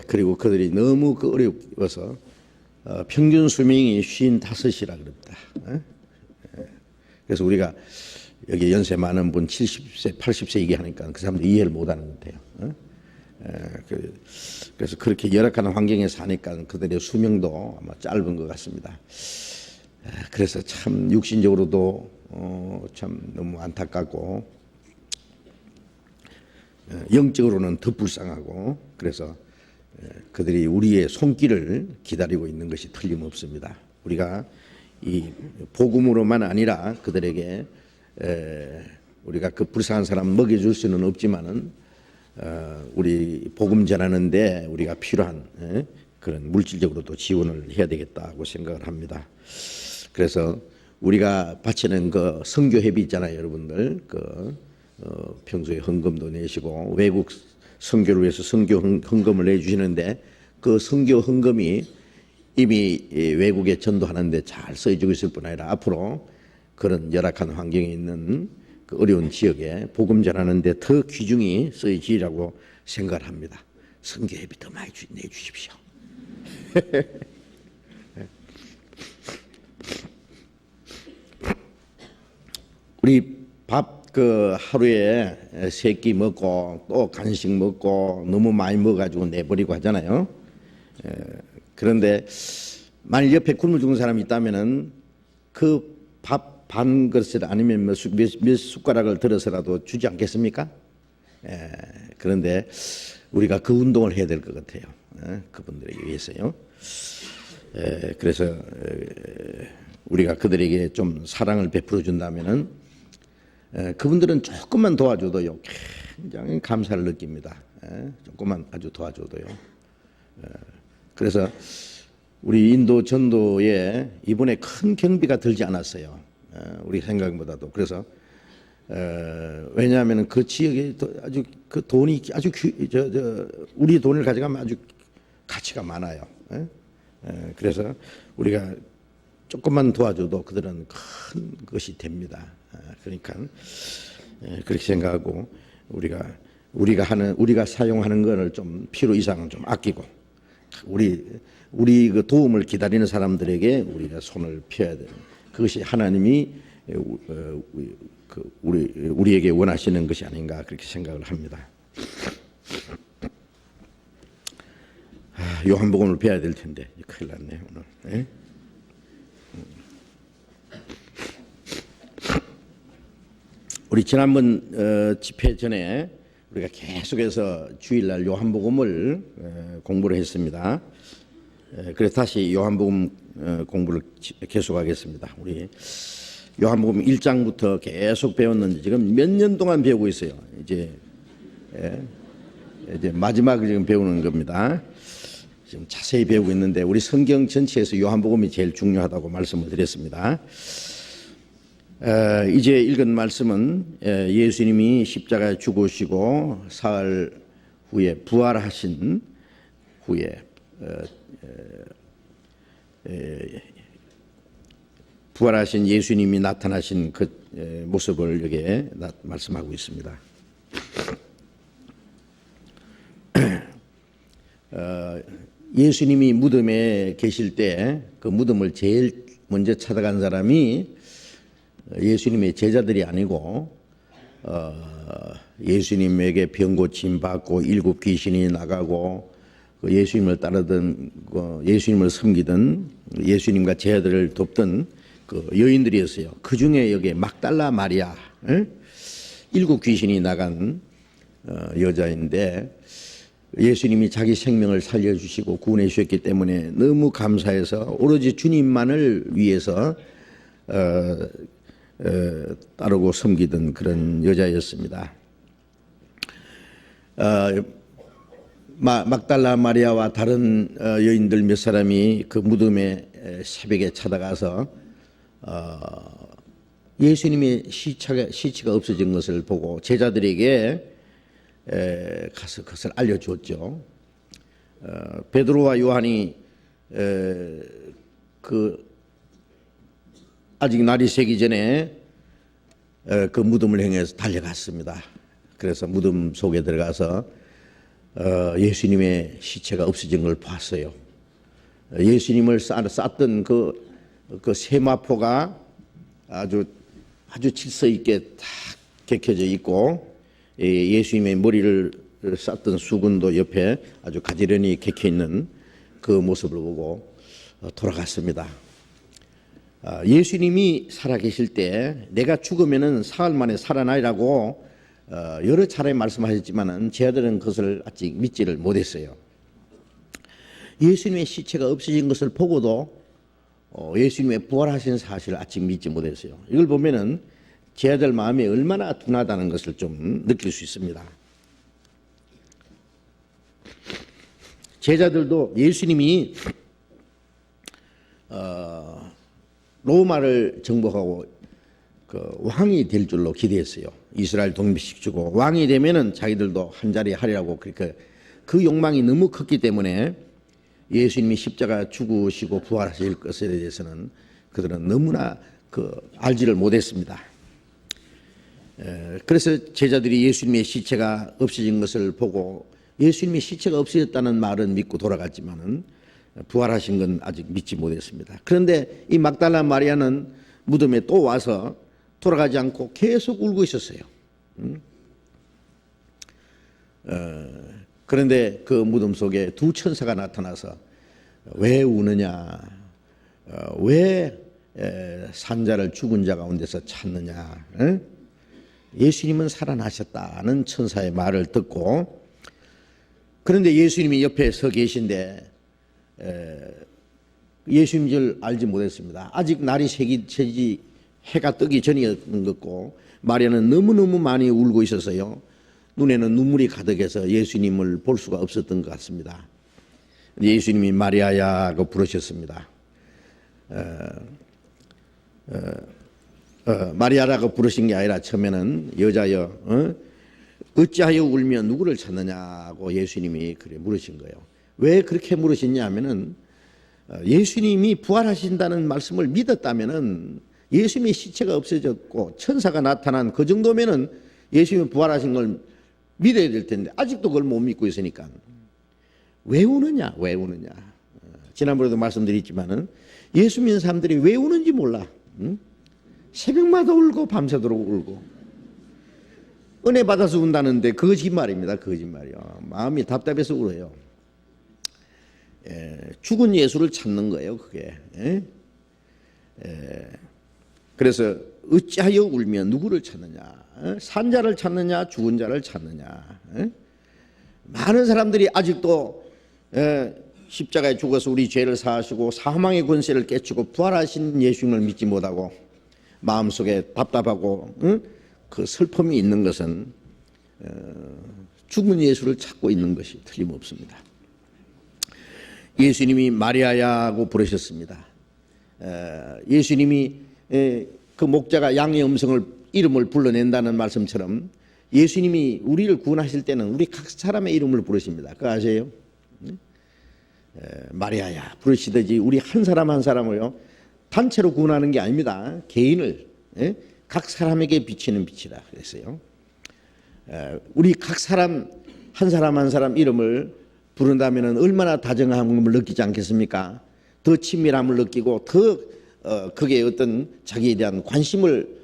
그리고 그들이 너무 어려워서 평균 수명이 55이라 그럽니다. 그래서 우리가 여기 연세 많은 분 70세, 80세 얘기하니까 그 사람들 이해를 못하는 것 같아요. 그래서 그렇게 열악한 환경에 사니까 그들의 수명도 아마 짧은 것 같습니다. 그래서 참 육신적으로도 참 너무 안타깝고 영적으로는 더 불쌍하고 그래서 그들이 우리의 손길을 기다리고 있는 것이 틀림없습니다. 우리가 이 복음으로만 아니라 그들에게 우리가 그 불쌍한 사람 먹여줄 수는 없지만은 우리 복음 전하는데 우리가 필요한 그런 물질적으로도 지원을 해야 되겠다고 생각을 합니다. 그래서 우리가 바치는 그 선교회비 있잖아요, 여러분들. 평소에 헌금도 내시고 외국 선교를 위해서 선교 헌금을 내주시는데 그 선교 헌금이 이미 외국에 전도하는데 잘 쓰여지고 있을 뿐 아니라 앞으로 그런 열악한 환경에 있는 그 어려운 지역에 복음 전하는데 더 귀중히 쓰여지리라고 생각을 합니다. 선교회비 더 많이 내주십시오. 우리 밥 하루에 3끼 먹고 또 간식 먹고 너무 많이 먹어가지고 내버리고 하잖아요. 그런데 만일 옆에 굶어 죽은 사람이 있다면은 그 밥 반 그릇을 아니면 몇 숟가락을 들어서라도 주지 않겠습니까? 그런데 우리가 그 운동을 해야 될 것 같아요. 그분들에게 위해서요. 그래서 우리가 그들에게 좀 사랑을 베풀어 준다면은 그분들은 조금만 도와줘도요 굉장히 감사를 느낍니다. 조금만 아주 도와줘도요. 그래서 우리 인도 전도에 이번에 큰 경비가 들지 않았어요. 우리 생각보다도. 그래서 왜냐하면 그 지역에 아주 그 돈이 아주 우리 돈을 가져가면 아주 가치가 많아요. 그래서 우리가 조금만 도와줘도 그들은 큰 것이 됩니다. 그러니까 그렇게 생각하고 우리가 사용하는 것을 좀 필요 이상은 좀 아끼고 우리 그 도움을 기다리는 사람들에게 우리가 손을 펴야 돼요. 그것이 하나님이 우리에게 원하시는 것이 아닌가 그렇게 생각을 합니다. 요한복음을 배워야 될 텐데 큰일 났네 오늘. 우리 지난번 집회 전에 우리가 계속해서 주일날 요한복음을 공부를 했습니다. 그래서 다시 요한복음 공부를 계속하겠습니다. 우리 요한복음 1장부터 계속 배웠는데 지금 몇 년 동안 배우고 있어요. 이제 마지막을 지금 배우는 겁니다. 지금 자세히 배우고 있는데 우리 성경 전체에서 요한복음이 제일 중요하다고 말씀을 드렸습니다. 이제 읽은 말씀은 예수님이 십자가에 죽으시고 사흘 후에 부활하신 후에 부활하신 예수님이 나타나신 그 모습을 여기에 말씀하고 있습니다. 예수님이 무덤에 계실 때 그 무덤을 제일 먼저 찾아간 사람이 예수님의 제자들이 아니고 예수님에게 병 고침 받고 7 귀신이 나가고 예수님을 따르던 예수님을 섬기던 예수님과 제자들을 돕던 그 여인들이었어요. 그 중에 여기 막달라 마리아 7 귀신이 나간 여자인데 예수님이 자기 생명을 살려주시고 구원해 주셨기 때문에 너무 감사해서 오로지 주님만을 위해서 따르고 섬기던 그런 여자였습니다. 막달라 마리아와 다른 여인들 몇 사람이 그 무덤에 새벽에 찾아가서 예수님의 시체가 없어진 것을 보고 제자들에게 가서 그것을 알려주었죠. 베드로와 요한이 아직 날이 새기 전에 그 무덤을 향해서 달려갔습니다. 그래서 무덤 속에 들어가서 예수님의 시체가 없어진 걸 봤어요. 예수님을 쌌던 그 세마포가 아주 질서 있게 딱 개켜져 있고 예수님의 머리를 쌌던 수건도 옆에 아주 가지런히 개켜 있는 그 모습을 보고 돌아갔습니다. 예수님이 살아계실 때 내가 죽으면은 사흘 만에 살아나리라고 여러 차례 말씀하셨지만은 제자들은 그것을 아직 믿지를 못했어요. 예수님의 시체가 없어진 것을 보고도 예수님의 부활하신 사실을 아직 믿지 못했어요. 이걸 보면은 제자들 마음이 얼마나 둔하다는 것을 좀 느낄 수 있습니다. 제자들도 예수님이 로마를 정복하고 그 왕이 될 줄로 기대했어요. 이스라엘 독립시키고 왕이 되면은 자기들도 한 자리 하리라고 그렇게 그 욕망이 너무 컸기 때문에 예수님이 십자가 죽으시고 부활하실 것에 대해서는 그들은 너무나 알지를 못했습니다. 그래서 제자들이 예수님의 시체가 없어진 것을 보고 예수님의 시체가 없어졌다는 말은 믿고 돌아갔지만은 부활하신 건 아직 믿지 못했습니다. 그런데 이 막달라 마리아는 무덤에 또 와서 돌아가지 않고 계속 울고 있었어요. 그런데 그 무덤 속에 두 천사가 나타나서 왜 우느냐, 왜 산자를 죽은 자 가운데서 찾느냐, 예수님은 살아나셨다는 천사의 말을 듣고, 그런데 예수님이 옆에 서 계신데 예수님인 줄 알지 못했습니다. 아직 날이 새지 해가 뜨기 전이었던 것고, 마리아는 너무너무 많이 울고 있었어요. 눈에는 눈물이 가득해서 예수님을 볼 수가 없었던 것 같습니다. 예수님이 마리아야 하고 부르셨습니다. 마리아라고 부르신 게 아니라 처음에는 여자여 어찌하여 울며 누구를 찾느냐고 예수님이 그래 물으신 거예요. 왜 그렇게 물으셨냐 하면은 예수님이 부활하신다는 말씀을 믿었다면은 예수님의 시체가 없어졌고 천사가 나타난 그 정도면은 예수님이 부활하신 걸 믿어야 될 텐데 아직도 그걸 못 믿고 있으니까 왜 우느냐, 왜 우느냐. 지난번에도 말씀드렸지만은 예수 믿는 사람들이 왜 우는지 몰라. 새벽마다 울고 밤새도록 울고 은혜 받아서 운다는데 거짓말입니다. 거짓말이요. 마음이 답답해서 울어요. 죽은 예수를 찾는 거예요. 그게. 그래서 어찌하여 울며 누구를 찾느냐, 산 자를 찾느냐 죽은 자를 찾느냐. 많은 사람들이 아직도 십자가에 죽어서 우리 죄를 사하시고 사망의 권세를 깨치고 부활하신 예수님을 믿지 못하고 마음속에 답답하고 그 슬픔이 있는 것은 죽은 예수를 찾고 있는 것이 틀림없습니다. 예수님이 마리아야고 부르셨습니다. 예수님이 그 목자가 양의 이름을 불러낸다는 말씀처럼 예수님이 우리를 구원하실 때는 우리 각 사람의 이름을 부르십니다. 그거 아세요? 마리아야 부르시듯이 우리 한 사람 한 사람을요 단체로 구원하는 게 아닙니다. 개인을 각 사람에게 비치는 빛이라 그랬어요. 우리 각 사람 한 사람 이름을 부른다면 얼마나 다정함을 느끼지 않겠습니까? 더 친밀함을 느끼고 더 그게 어떤 자기에 대한 관심을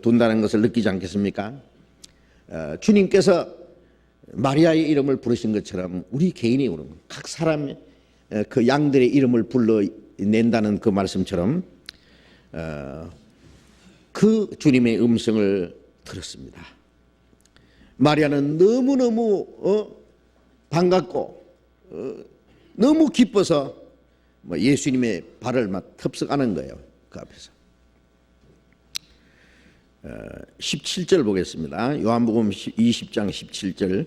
둔다는 것을 느끼지 않겠습니까? 주님께서 마리아의 이름을 부르신 것처럼 우리 개인이 우는 각 사람의 그 양들의 이름을 불러낸다는 그 말씀처럼 그 주님의 음성을 들었습니다. 마리아는 너무너무 반갑고 너무 기뻐서 예수님의 발을 막 텁석하는 거예요. 그 앞에서. 17절 보겠습니다. 요한복음 20장 17절.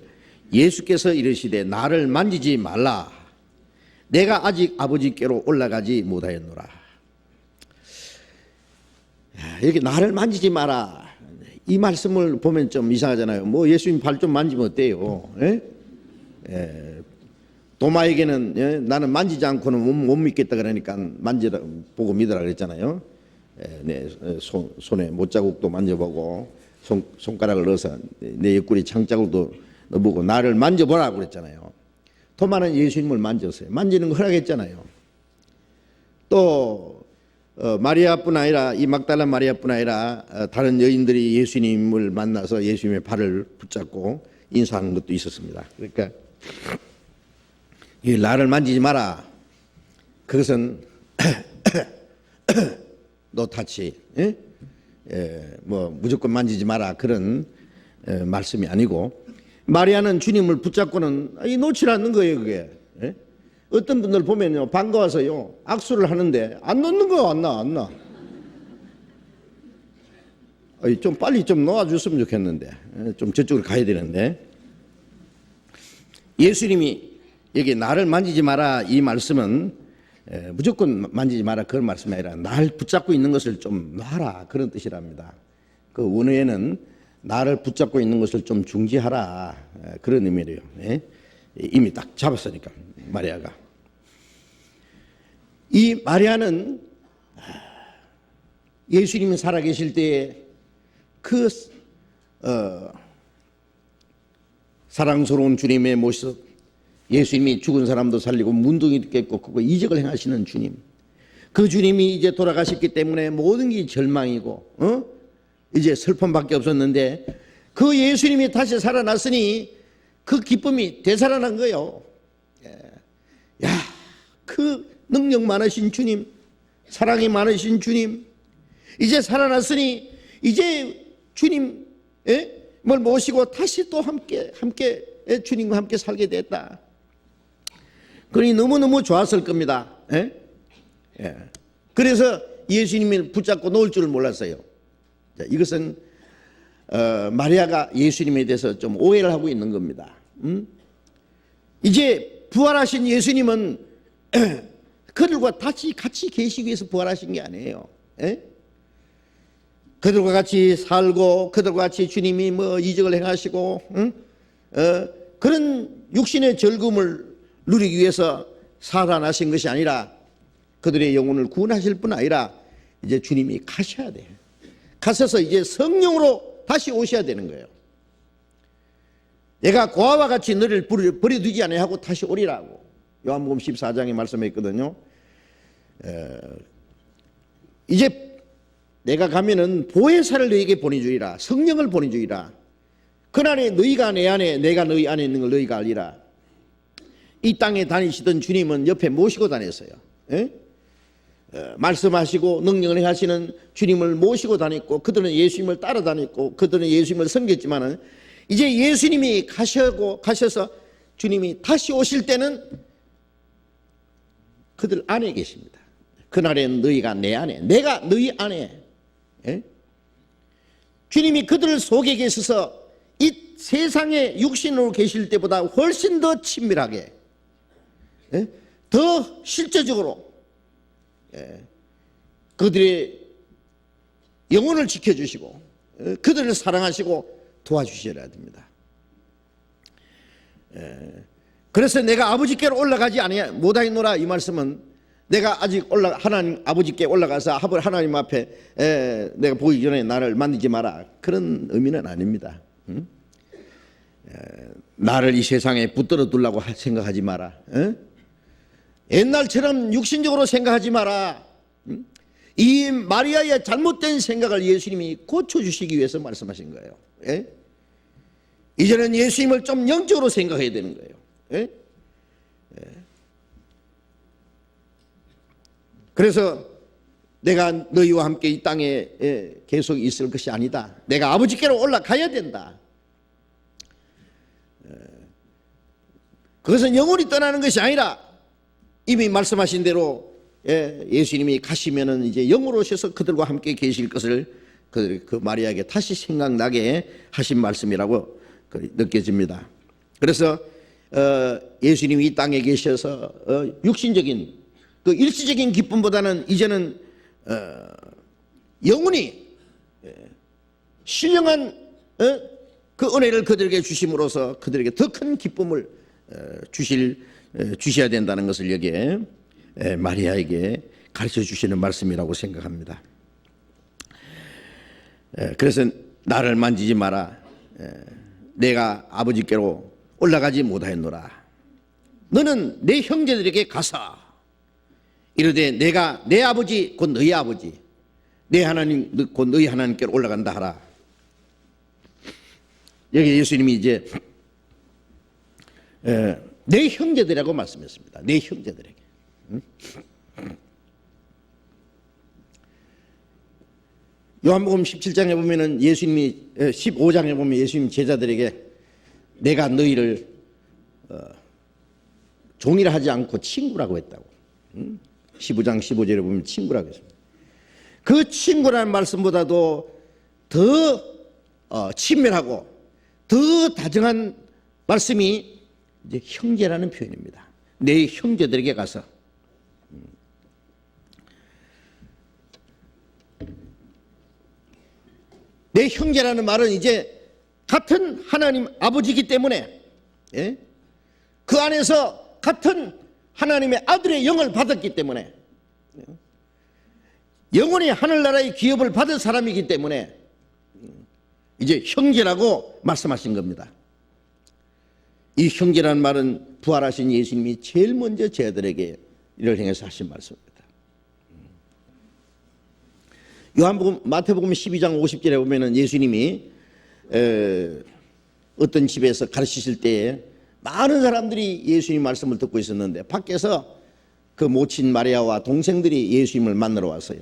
예수께서 이르시되 나를 만지지 말라. 내가 아직 아버지께로 올라가지 못하였노라. 이렇게 나를 만지지 마라. 이 말씀을 보면 좀 이상하잖아요. 뭐 예수님 발 좀 만지면 어때요? 도마에게는 나는 만지지 않고는 못 믿겠다 그러니까 만지라 보고 믿으라 그랬잖아요. 내 손에 못자국도 만져보고 손가락을 넣어서 내 옆구리 창자국도 넣어보고 나를 만져보라 그랬잖아요. 도마는 예수님을 만졌어요. 만지는 거 허락했잖아요. 또 마리아뿐 아니라 이 막달라 마리아뿐 아니라 다른 여인들이 예수님을 만나서 예수님의 발을 붙잡고 인사하는 것도 있었습니다. 그러니까 이 나를 만지지 마라. 그것은 너 타치, 뭐 무조건 만지지 마라 그런 말씀이 아니고 마리아는 주님을 붙잡고는 놓지 않는 거예요. 그게 어떤 분들 보면요 반가워서요 악수를 하는데 안 놓는 거 안 나. 좀 빨리 좀 놓아줬으면 좋겠는데 좀 저쪽으로 가야 되는데 예수님이 여기 나를 만지지 마라 이 말씀은 무조건 만지지 마라 그런 말씀이 아니라 날 붙잡고 있는 것을 좀 놔라 그런 뜻이랍니다. 그 원어에는 나를 붙잡고 있는 것을 좀 중지하라 그런 의미래요. 이미 딱 잡았으니까 마리아가. 이 마리아는 예수님이 살아계실 때에 그 사랑스러운 주님의 모습, 예수님이 죽은 사람도 살리고 문둥이 깼고 그거 이적을 행하시는 주님, 그 주님이 이제 돌아가셨기 때문에 모든 게 절망이고 이제 슬픔밖에 없었는데 그 예수님이 다시 살아났으니 그 기쁨이 되살아난 거예요. 야, 그 능력 많으신 주님, 사랑이 많으신 주님, 이제 살아났으니 이제 주님 뭘 모시고 다시 또 함께 주님과 함께 살게 됐다. 그러니 너무너무 좋았을 겁니다. 그래서 예수님을 붙잡고 놓을 줄을 몰랐어요. 이것은 마리아가 예수님에 대해서 좀 오해를 하고 있는 겁니다. 이제 부활하신 예수님은 그들과 같이 계시기 위해서 부활하신 게 아니에요. 그들과 같이 살고 그들과 같이 주님이 뭐 이적을 행하시고 그런 육신의 즐거움을 누리기 위해서 살아나신 것이 아니라 그들의 영혼을 구원하실 뿐 아니라 이제 주님이 가셔야 돼요. 가셔서 이제 성령으로 다시 오셔야 되는 거예요. 내가 고아와 같이 너를 버려두지 아니하고 다시 오리라고 요한복음 14장에 말씀했거든요. 이제 내가 가면은 보혜사를 너희에게 보내주리라. 성령을 보내주리라. 그날에 너희가 내 안에 내가 너희 안에 있는 걸 너희가 알리라. 이 땅에 다니시던 주님은 옆에 모시고 다녔어요. 말씀하시고 능력을 행하시는 주님을 모시고 다녔고 그들은 예수님을 따라다녔고 그들은 예수님을 섬겼지만은 이제 예수님이 가셔서 주님이 다시 오실 때는 그들 안에 계십니다. 그날엔 너희가 내 안에, 내가 너희 안에. 주님이 그들 속에 계셔서 이 세상에 육신으로 계실 때보다 훨씬 더 친밀하게, 더 실제적으로 그들의 영혼을 지켜주시고 그들을 사랑하시고 도와주셔야 됩니다. 그래서 내가 아버지께로 올라가지 못하겠노라 이 말씀은 내가 아직 하나님 아버지께 올라가서 하나님 앞에 내가 보기 전에 나를 만들지 마라 그런 의미는 아닙니다. 나를 이 세상에 붙들어 두려고 생각하지 마라. 옛날처럼 육신적으로 생각하지 마라. 이 마리아의 잘못된 생각을 예수님이 고쳐주시기 위해서 말씀하신 거예요. 이제는 예수님을 좀 영적으로 생각해야 되는 거예요. 그래서 내가 너희와 함께 이 땅에 계속 있을 것이 아니다. 내가 아버지께로 올라가야 된다. 그것은 영혼이 떠나는 것이 아니라 이미 말씀하신 대로 예수님이 가시면은 이제 영으로 오셔서 그들과 함께 계실 것을 그 마리아에게 다시 생각나게 하신 말씀이라고 느껴집니다. 그래서 예수님이 이 땅에 계셔서 육신적인 그 일시적인 기쁨보다는 이제는 영원히 신령한 그 은혜를 그들에게 주심으로써 그들에게 더 큰 기쁨을 주셔야 된다는 것을 여기에 마리아에게 가르쳐 주시는 말씀이라고 생각합니다. 그래서 나를 만지지 마라. 내가 아버지께로 올라가지 못하였노라. 너는 내 형제들에게 가서 이르되 내가 내 아버지 곧 너희 아버지 내 하나님 곧 너희 하나님께로 올라간다 하라. 여기 예수님이 이제 내 형제들이라고 말씀했습니다. 내 형제들에게. 요한복음 17장에 보면은 예수님이 15장에 보면 예수님 제자들에게 내가 너희를 종이라 하지 않고 친구라고 했다고. 15장 15절에 보면 친구라고 했습니다. 그 친구라는 말씀보다도 더 친밀하고 더 다정한 말씀이 이제 형제라는 표현입니다. 내 형제들에게 가서 내 형제라는 말은 이제 같은 하나님 아버지이기 때문에 그 안에서 같은 하나님의 아들의 영을 받았기 때문에 영원히 하늘나라의 기업을 받은 사람이기 때문에 이제 형제라고 말씀하신 겁니다. 이 형제라는 말은 부활하신 예수님이 제일 먼저 제자들에게 이를 행해서 하신 말씀입니다. 요한복음 마태복음 12장 50절에 보면은 예수님이 어떤 집에서 가르치실 때에 많은 사람들이 예수님 말씀을 듣고 있었는데 밖에서 그 모친 마리아와 동생들이 예수님을 만나러 왔어요.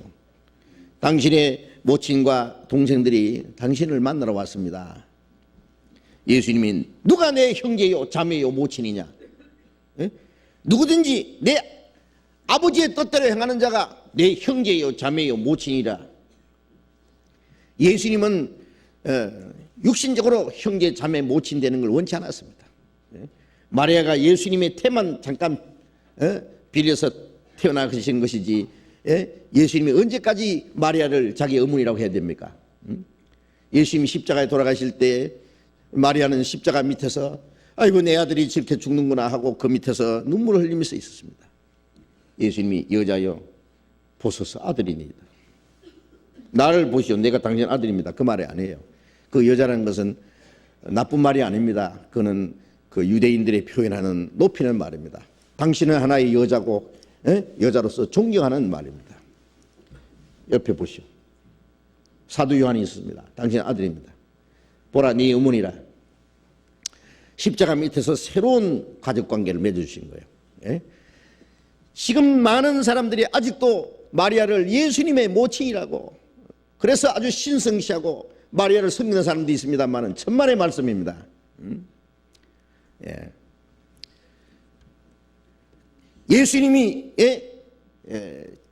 당신의 모친과 동생들이 당신을 만나러 왔습니다. 예수님이 누가 내 형제요 자매요 모친이냐? 에? 누구든지 내 아버지의 뜻대로 행하는 자가 내 형제요 자매요 모친이라. 예수님은 육신적으로 형제 자매 모친 되는 걸 원치 않았습니다. 마리아가 예수님의 태만 잠깐 빌려서 태어나신 것이지 예수님이 언제까지 마리아를 자기 어머니라고 해야 됩니까? 예수님이 십자가에 돌아가실 때 마리아는 십자가 밑에서 아이고 내 아들이 저렇게 죽는구나 하고 그 밑에서 눈물을 흘리면서 있었습니다. 예수님이 여자여 보소서 아들이니이다. 나를 보시오 내가 당신 아들입니다. 그 말이 아니에요. 그 여자라는 것은 나쁜 말이 아닙니다. 그는 그 유대인들이 표현하는 높이는 말입니다. 당신은 하나의 여자고 여자로서 존경하는 말입니다. 옆에 보시오. 사도 요한이 있습니다. 당신은 아들입니다. 보라 네 어머니라. 십자가 밑에서 새로운 가족관계를 맺어주신 거예요. 지금 많은 사람들이 아직도 마리아를 예수님의 모친이라고 그래서 아주 신성시하고 마리아를 섬기는 사람도 있습니다만 천만의 말씀입니다. 예수님이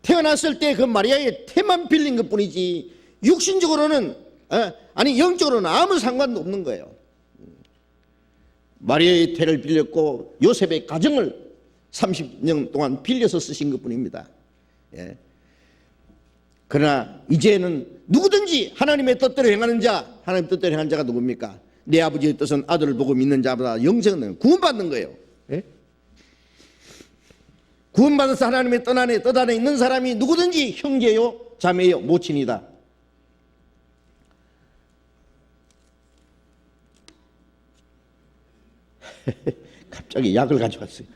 태어났을 때 그 마리아의 태만 빌린 것뿐이지 육신적으로는 아니 영적으로는 아무 상관도 없는 거예요. 마리아의 태를 빌렸고 요셉의 가정을 30년 동안 빌려서 쓰신 것뿐입니다. 그러나 이제는 누구든지 하나님의 뜻대로 행하는 자, 하나님의 뜻대로 행하는 자가 누굽니까? 내 아버지의 뜻은 아들을 보고 믿는 자보다 영생은 구원받는 거예요. 구원받아서 하나님의 뜻 안에 있는 사람이 누구든지 형제요 자매요 모친이다. 갑자기 약을 가져왔어요.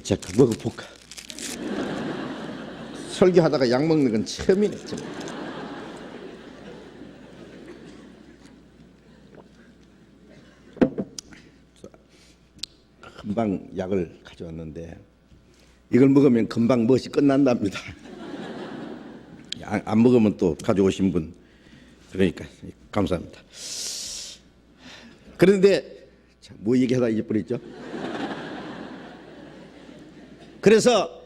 잠깐 먹어볼까? 설교하다가 약 먹는 건 처음이네. 금방 약을 가져왔는데 이걸 먹으면 금방 멋이 끝난답니다. 안 먹으면 또 가져오신 분 그러니까 감사합니다. 그런데 뭐 얘기하다 잊어버렸죠? 그래서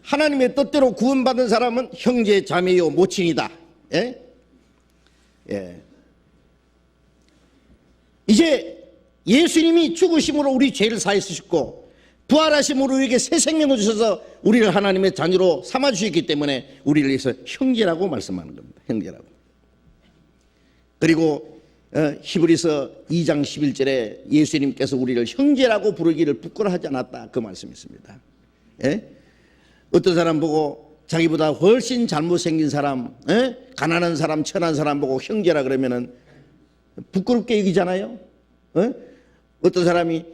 하나님의 뜻대로 구원받은 사람은 형제 자매요 모친이다. 이제 예수님이 죽으심으로 우리 죄를 사해 주셨고 부활하심으로 우리에게 새 생명을 주셔서 우리를 하나님의 자녀로 삼아 주셨기 때문에 우리를 위해서 형제라고 말씀하는 겁니다. 형제라고. 그리고 히브리서 2장 11절에 예수님께서 우리를 형제라고 부르기를 부끄러워하지 않았다 그 말씀이 있습니다. 어떤 사람 보고 자기보다 훨씬 잘못생긴 사람, 가난한 사람, 천한 사람 보고 형제라 그러면은 부끄럽게 여기잖아요. 어떤 사람이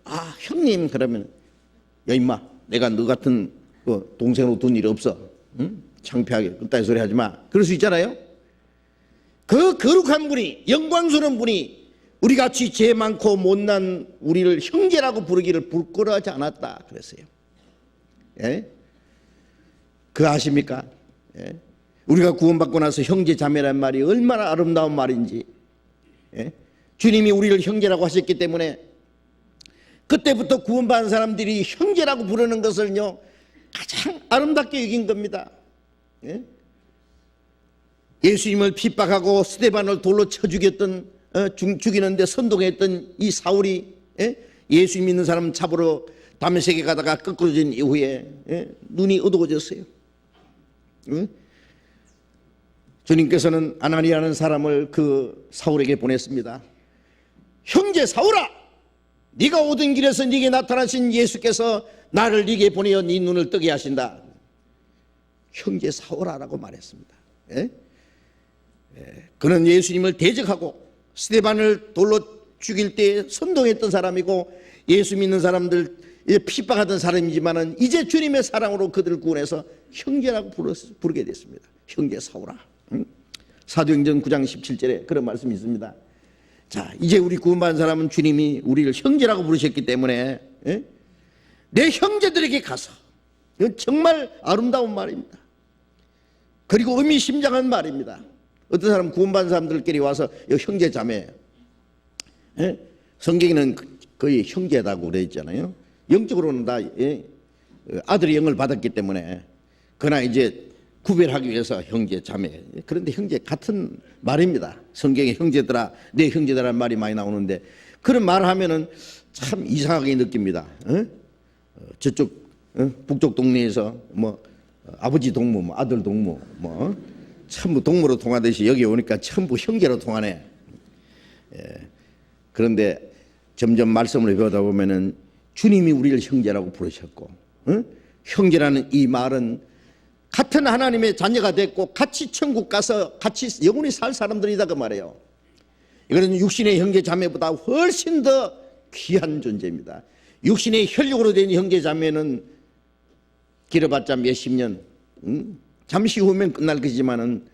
아 형님 그러면 야 임마 내가 너 같은 동생으로 둔 일 없어. 창피하게 그따위 소리 하지 마. 그럴 수 있잖아요. 그 거룩한 분이 영광스러운 분이 우리같이 죄 많고 못난 우리를 형제라고 부르기를 부끄러워하지 않았다 그랬어요. 그거 아십니까? 우리가 구원받고 나서 형제 자매란 말이 얼마나 아름다운 말인지 주님이 우리를 형제라고 하셨기 때문에 그때부터 구원받은 사람들이 형제라고 부르는 것을요 가장 아름답게 여긴 겁니다. 예수님을 핍박하고 스데반을 돌로 쳐 죽였던 죽이는데 선동했던 이 사울이 예수 믿는 사람 잡으러 다메섹에 가다가 꺾어진 이후에 눈이 어두워졌어요. 주님께서는 아나니아라는 사람을 그 사울에게 보냈습니다. 형제 사울아, 네가 오던 길에서 네게 나타나신 예수께서 나를 네게 보내어 네 눈을 뜨게 하신다. 형제 사울아라고 말했습니다. 그는 예수님을 대적하고 스데반을 돌로 죽일 때 선동했던 사람이고 예수 믿는 사람들 이제 핍박하던 사람이지만은 이제 주님의 사랑으로 그들을 구원해서 형제라고 부르게 됐습니다. 형제 사오라. 사도행전 9장 17절에 그런 말씀이 있습니다. 자, 이제 우리 구원받은 사람은 주님이 우리를 형제라고 부르셨기 때문에 내 형제들에게 가서, 이건 정말 아름다운 말입니다. 그리고 의미심장한 말입니다. 어떤 사람 구원받은 사람들끼리 와서 형제 자매, 성경에는 거의 형제다고 그래 있잖아요. 영적으로는 다 아들의 영을 받았기 때문에, 그러나 이제 구별하기 위해서 형제 자매, 그런데 형제 같은 말입니다. 성경에 형제들아, 내 형제들아라는 말이 많이 나오는데, 그런 말을 하면은 참 이상하게 느낍니다. 저쪽 북쪽 동네에서 뭐 아버지 동무, 뭐 아들 동무, 뭐 전부 동무로 통하듯이 여기 오니까 전부 형제로 통하네. 그런데 점점 말씀을 배우다 보면은 주님이 우리를 형제라고 부르셨고, 형제라는 이 말은 같은 하나님의 자녀가 됐고 같이 천국 가서 같이 영원히 살 사람들이다 그 말이에요. 이거는 육신의 형제 자매보다 훨씬 더 귀한 존재입니다. 육신의 혈육으로 된 형제 자매는 길어봤자 몇십 년, 잠시 후면 끝날 것이지만은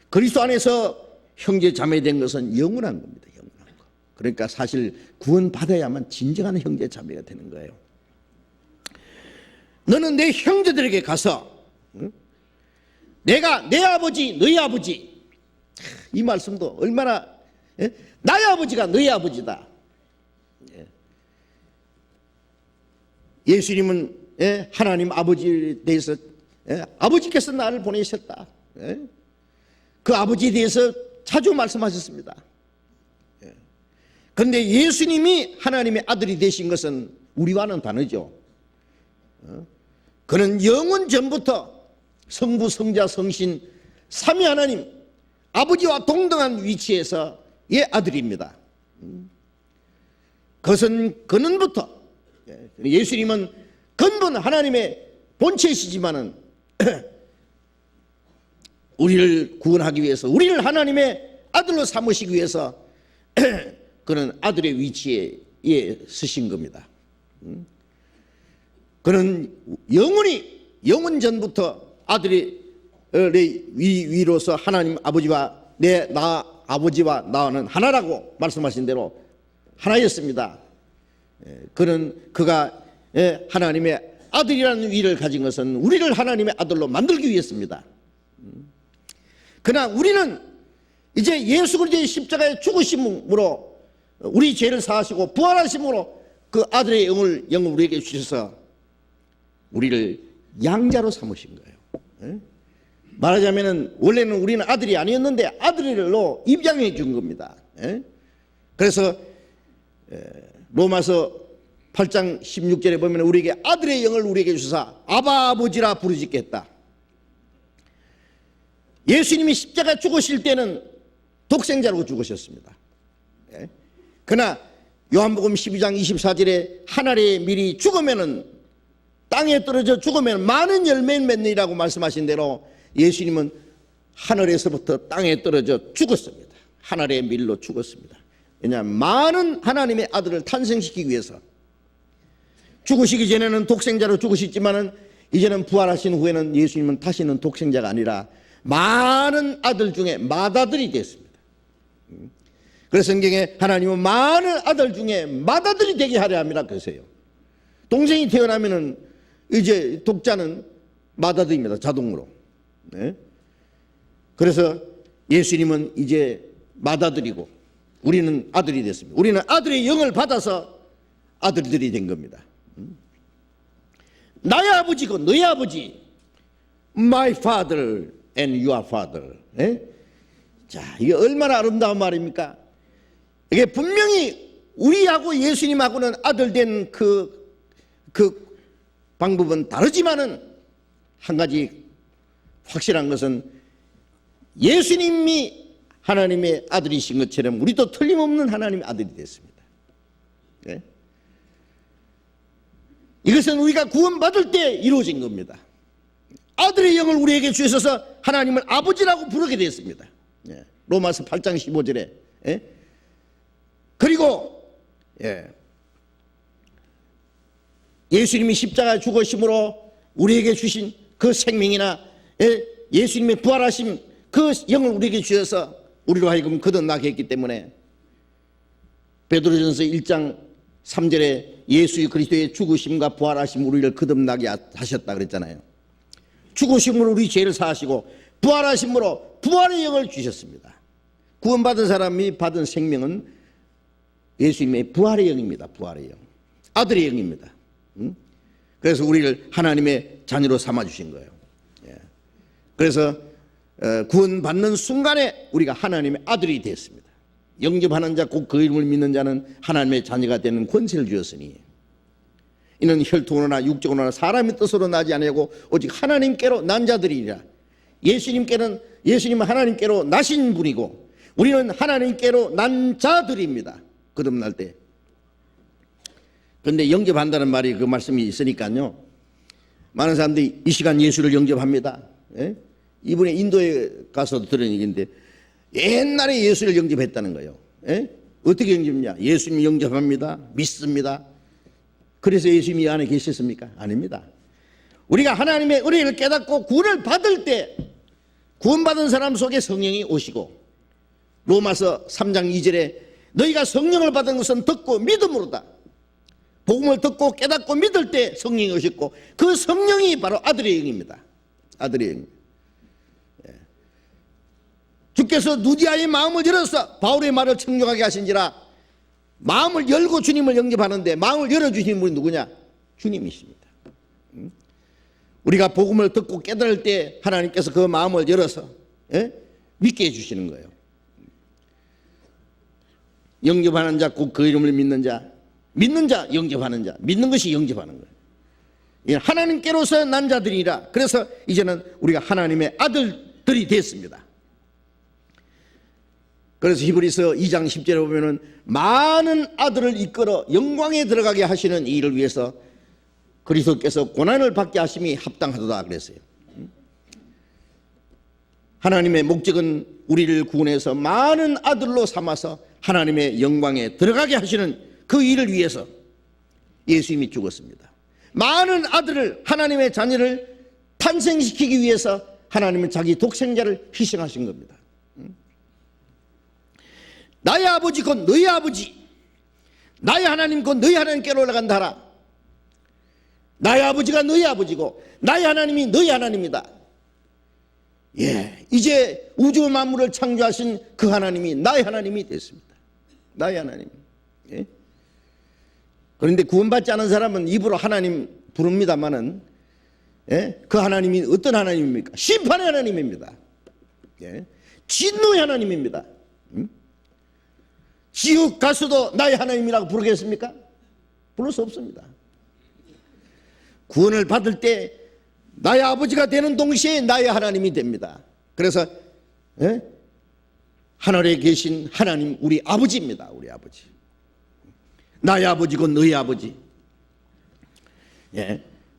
그리스도 안에서 형제 자매 된 것은 영원한 겁니다. 영원한 거. 그러니까 사실 구원받아야만 진정한 형제 자매가 되는 거예요. 너는 내 형제들에게 가서 내가 내 아버지 너희 아버지, 이 말씀도 얼마나 나의 아버지가 너희 아버지다. 예수님은 하나님 아버지에 대해서 아버지께서 나를 보내셨다. 그 아버지에 대해서 자주 말씀하셨습니다. 그런데 예수님이 하나님의 아들이 되신 것은 우리와는 다르죠. 그는 영원 전부터 성부, 성자, 성신, 삼위 하나님 아버지와 동등한 위치에서의 아들입니다. 그것은 근원부터, 예수님은 근본 하나님의 본체이시지만은 우리를 구원하기 위해서, 우리를 하나님의 아들로 삼으시기 위해서 그는 아들의 위치에 서신 겁니다. 그는 영원히, 영원 전부터 아들의 위로서 하나님 아버지와 나 아버지와 나는 하나라고 말씀하신 대로 하나였습니다. 그가 하나님의 아들이라는 위를 가진 것은 우리를 하나님의 아들로 만들기 위해서입니다. 그러나 우리는 이제 예수 그리스도의 십자가의 죽으심으로 우리 죄를 사하시고 부활하심으로 그 아들의 영을 우리에게 주셔서 우리를 양자로 삼으신 거예요. 말하자면 원래는 우리는 아들이 아니었는데 아들로 입양해 준 겁니다. 그래서 로마서 8장 16절에 보면 우리에게 아들의 영을 우리에게 주사 아바 아버지라 부르짖게 했다. 예수님이 십자가 죽으실 때는 독생자로 죽으셨습니다. 그러나 요한복음 12장 24절에 하늘에 미리 죽으면은, 땅에 떨어져 죽으면 많은 열매를 맺느니라고 말씀하신 대로 예수님은 하늘에서부터 땅에 떨어져 죽었습니다. 하늘의 밀로 죽었습니다. 왜냐하면 많은 하나님의 아들을 탄생시키기 위해서. 죽으시기 전에는 독생자로 죽으셨지만은 이제는 부활하신 후에는 예수님은 다시는 독생자가 아니라 많은 아들 중에 맏아들이 됐습니다. 그래서 성경에 하나님은 많은 아들 중에 맏아들이 되게 하려 함이라 그러세요. 동생이 태어나면은 이제 독자는 맏아들입니다. 자동으로. 그래서 예수님은 이제 맏아들이고 우리는 아들이 됐습니다. 우리는 아들의 영을 받아서 아들들이 된 겁니다. 나의 아버지고 너의 아버지, my father and your father. 자, 이게 얼마나 아름다운 말입니까? 이게 분명히 우리하고 예수님하고는 아들 된 그 방법은 다르지만은 한 가지 확실한 것은 예수님이 하나님의 아들이신 것처럼 우리도 틀림없는 하나님의 아들이 됐습니다. 이것은 우리가 구원받을 때 이루어진 겁니다. 아들의 영을 우리에게 주셔서 하나님을 아버지라고 부르게 되었습니다. 로마서 8장 15절에. 그리고 예수님이 십자가 죽으심으로 우리에게 주신 그 생명이나 예수님의 부활하심 그 영을 우리에게 주셔서 우리로 하여금 거듭나게 했기 때문에 베드로전서 1장 3절에 예수 그리스도의 죽으심과 부활하심 우리를 거듭나게 하셨다 그랬잖아요. 죽으심으로 우리 죄를 사하시고 부활하심으로 부활의 영을 주셨습니다. 구원받은 사람이 받은 생명은 예수님의 부활의 영입니다. 부활의 영, 아들의 영입니다. 그래서 우리를 하나님의 자녀로 삼아주신 거예요. 그래서 구원받는 순간에 우리가 하나님의 아들이 됐습니다. 영접하는 자 곧 그 이름을 믿는 자는 하나님의 자녀가 되는 권세를 주었으니 이는 혈통으로나 육적으로나 사람의 뜻으로 나지 아니하고 오직 하나님께로 난 자들이니라. 예수님은 하나님께로 나신 분이고 우리는 하나님께로 난 자들입니다. 거듭날 때. 그런데 영접한다는 말이 그 말씀이 있으니까요, 많은 사람들이 이 시간 예수를 영접합니다. 이번에 인도에 가서도 들은 얘기인데 옛날에 예수를 영접했다는 거예요. 어떻게 영접냐? 예수님 영접합니다. 믿습니다. 그래서 예수님이 안에 계셨습니까? 아닙니다. 우리가 하나님의 은혜를 깨닫고 구원을 받을 때 구원받은 사람 속에 성령이 오시고, 로마서 3장 2절에 너희가 성령을 받은 것은 듣고 믿음으로다. 복음을 듣고 깨닫고 믿을 때 성령이 오셨고 그 성령이 바로 아들의 영입니다. 아들의 영. 주께서 누디아의 마음을 열어서 바울의 말을 청종하게 하신지라. 마음을 열고 주님을 영접하는데 마음을 열어주신 분이 누구냐? 주님이십니다. 우리가 복음을 듣고 깨달을 때 하나님께서 그 마음을 열어서 믿게 해주시는 거예요. 영접하는 자 곧 그 이름을 믿는 자, 믿는 자 영접하는 자, 믿는 것이 영접하는 거예요. 하나님께로서 난 자들이라. 그래서 이제는 우리가 하나님의 아들들이 됐습니다. 그래서 히브리서 2장 10절에 보면은 많은 아들을 이끌어 영광에 들어가게 하시는 이 일을 위해서 그리스도께서 고난을 받게 하심이 합당하도다 그랬어요. 하나님의 목적은 우리를 구원해서 많은 아들로 삼아서 하나님의 영광에 들어가게 하시는 그 일을 위해서 예수님이 죽었습니다. 많은 아들을, 하나님의 자녀를 탄생시키기 위해서 하나님은 자기 독생자를 희생하신 겁니다. 나의 아버지 곧 너희 아버지, 나의 하나님 곧 너희 하나님께로 올라간다 하라. 나의 아버지가 너희 아버지고 나의 하나님이 너희 하나님이다. 이제 우주 만물을 창조하신 그 하나님이 나의 하나님이 됐습니다. 나의 하나님. 그런데 구원받지 않은 사람은 입으로 하나님 부릅니다마는 그 하나님이 어떤 하나님입니까? 심판의 하나님입니다. 진노의 하나님입니다. 지옥 가서도 나의 하나님이라고 부르겠습니까? 부를 수 없습니다. 구원을 받을 때 나의 아버지가 되는 동시에 나의 하나님이 됩니다. 그래서 하늘에 계신 하나님, 우리 아버지입니다. 우리 아버지. 나의 아버지고 너희 아버지.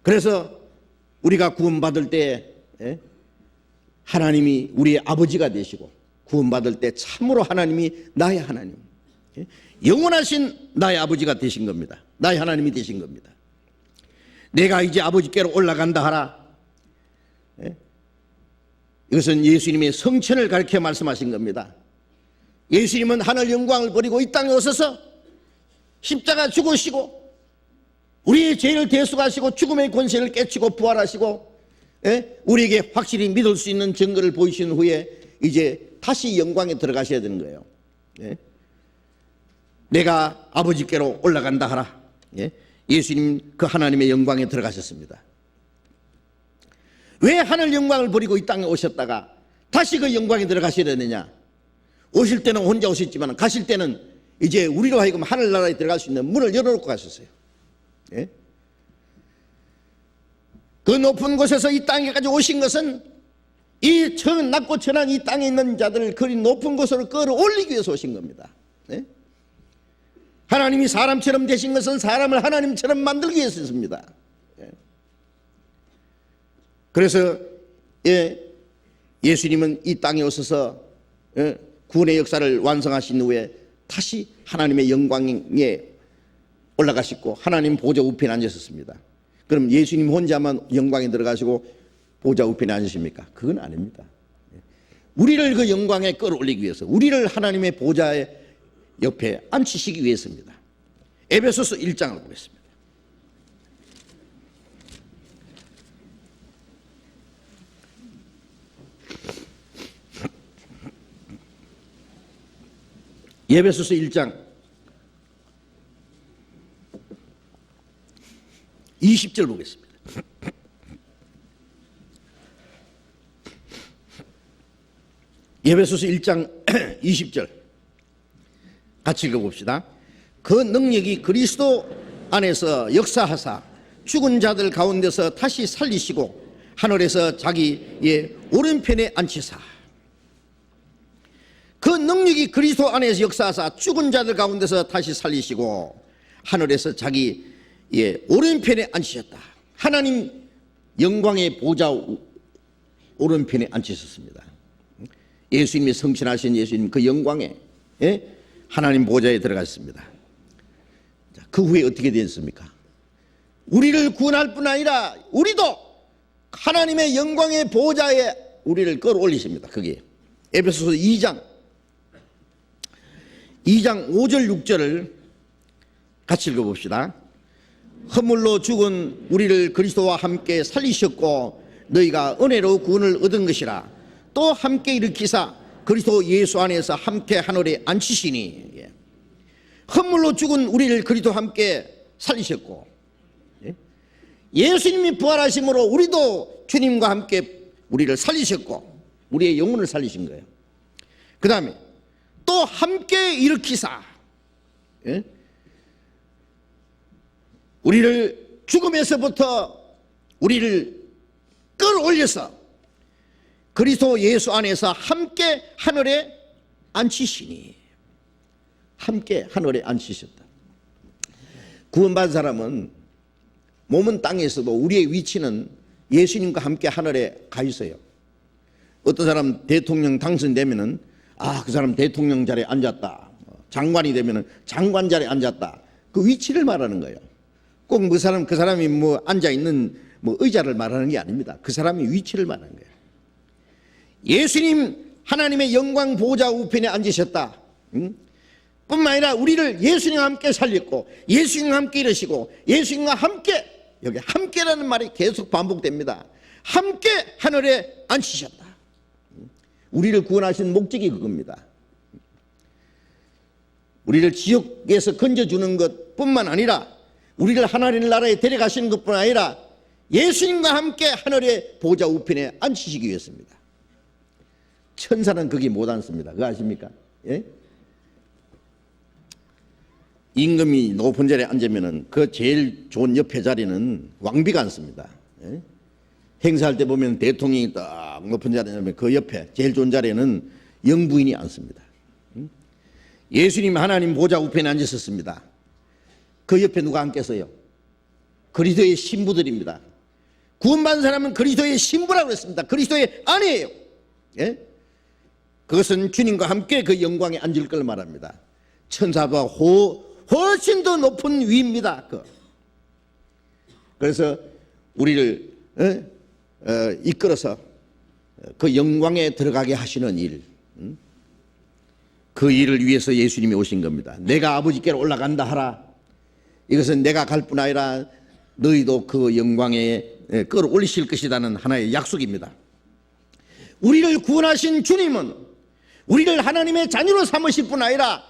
그래서 우리가 구원받을 때 하나님이 우리의 아버지가 되시고, 구원받을 때 참으로 하나님이 나의 하나님, 영원하신 나의 아버지가 되신 겁니다. 나의 하나님이 되신 겁니다. 내가 이제 아버지께로 올라간다 하라. 이것은 예수님의 성천을 가리켜 말씀하신 겁니다. 예수님은 하늘 영광을 버리고 이 땅에 오셔서 십자가 죽으시고 우리의 죄를 대속하시고 죽음의 권세를 깨치고 부활하시고 우리에게 확실히 믿을 수 있는 증거를 보이신 후에 이제 다시 영광에 들어가셔야 되는 거예요. 내가 아버지께로 올라간다 하라. 예수님 그 하나님의 영광에 들어가셨습니다. 왜 하늘 영광을 버리고 이 땅에 오셨다가 다시 그 영광에 들어가셔야 되느냐? 오실 때는 혼자 오셨지만 가실 때는 이제 우리로 하여금 하늘나라에 들어갈 수 있는 문을 열어놓고 가셨어요. 그 높은 곳에서 이 땅에까지 오신 것은 이 낮고 천한 이 땅에 있는 자들을 그리 높은 곳으로 끌어올리기 위해서 오신 겁니다. 하나님이 사람처럼 되신 것은 사람을 하나님처럼 만들기 위해서입니다. 그래서 예수님은 이 땅에 오셔서 구원의 역사를 완성하신 후에 다시 하나님의 영광에 올라가시고 하나님 보좌 우편에 앉으셨습니다. 그럼 예수님 혼자만 영광에 들어가시고 보좌 우편에 앉으십니까? 그건 아닙니다. 우리를 그 영광에 끌어올리기 위해서, 우리를 하나님의 보좌의 옆에 앉히시기 위해서입니다. 에베소서 1장을 보겠습니다. 에베소서 1장 20절 보겠습니다. 에베소서 1장 20절 같이 읽어봅시다. 그 능력이 그리스도 안에서 역사하사 죽은 자들 가운데서 다시 살리시고 하늘에서 자기의 오른편에 앉히사. 그 능력이 그리스도 안에서 역사하사 죽은 자들 가운데서 다시 살리시고 하늘에서 자기의 오른편에 앉히셨다. 하나님 영광의 보좌 오른편에 앉히셨습니다. 예수님이 성취하신 예수님 그 영광에 하나님 보좌에 들어갔습니다. 그 후에 어떻게 됐습니까? 우리를 구원할 뿐 아니라 우리도 하나님의 영광의 보좌에 우리를 끌어올리십니다. 그게 에베소서 2장 5절 6절을 같이 읽어봅시다. 허물로 죽은 우리를 그리스도와 함께 살리셨고 너희가 은혜로 구원을 얻은 것이라. 또 함께 일으키사 그리스도 예수 안에서 함께 하늘에 앉히시니. 허물로 죽은 우리를 그리스도와 함께 살리셨고 예수님이 부활하심으로 우리도 주님과 함께 우리를 살리셨고 우리의 영혼을 살리신 거예요. 그 다음에 또 함께 일으키사 우리를 죽음에서부터 우리를 끌어올려서 그리스도 예수 안에서 함께 하늘에 앉히시니. 함께 하늘에 앉히셨다. 구원받은 사람은 몸은 땅에서도 우리의 위치는 예수님과 함께 하늘에 가 있어요. 어떤 사람 대통령 당선되면은 그 사람 대통령 자리에 앉았다. 장관이 되면은 장관 자리에 앉았다. 그 위치를 말하는 거예요. 꼭 그 사람이 앉아 있는 의자를 말하는 게 아닙니다. 그 사람의 위치를 말하는 거예요. 예수님 하나님의 영광 보좌 우편에 앉으셨다. 뿐만 아니라 우리를 예수님과 함께 살렸고 예수님과 함께 이르시고 예수님과 함께, 여기 함께라는 말이 계속 반복됩니다. 함께 하늘에 앉히셨다. 우리를 구원하신 목적이 그겁니다. 우리를 지옥에서 건져주는 것뿐만 아니라 우리를 하나님 나라에 데려가시는 것뿐 아니라 예수님과 함께 하늘의 보좌 우편에 앉히시기 위해서입니다. 천사는 거기 못 앉습니다. 그거 아십니까? 예? 임금이 높은 자리에 앉으면은 그 제일 좋은 옆에 자리는 왕비가 앉습니다. 예? 행사할 때 보면 대통령이 딱 높은 자리에 앉으면 그 옆에 제일 좋은 자리에는 영부인이 앉습니다. 예수님 하나님 보좌 우편에 앉으셨습니다. 그 옆에 누가 앉겠어요? 그리스도의 신부들입니다. 구원받은 사람은 그리스도의 신부라고 했습니다. 그리스도의 아내예요. 예? 그것은 주님과 함께 그 영광에 앉을 걸 말합니다. 천사보다 훨씬 더 높은 위입니다. 그래서 우리를 이끌어서 그 영광에 들어가게 하시는 일, 그 일을 위해서 예수님이 오신 겁니다. 내가 아버지께로 올라간다 하라. 이것은 내가 갈 뿐 아니라 너희도 그 영광에 끌어올리실 것이라는 하나의 약속입니다. 우리를 구원하신 주님은 우리를 하나님의 자녀로 삼으실 뿐 아니라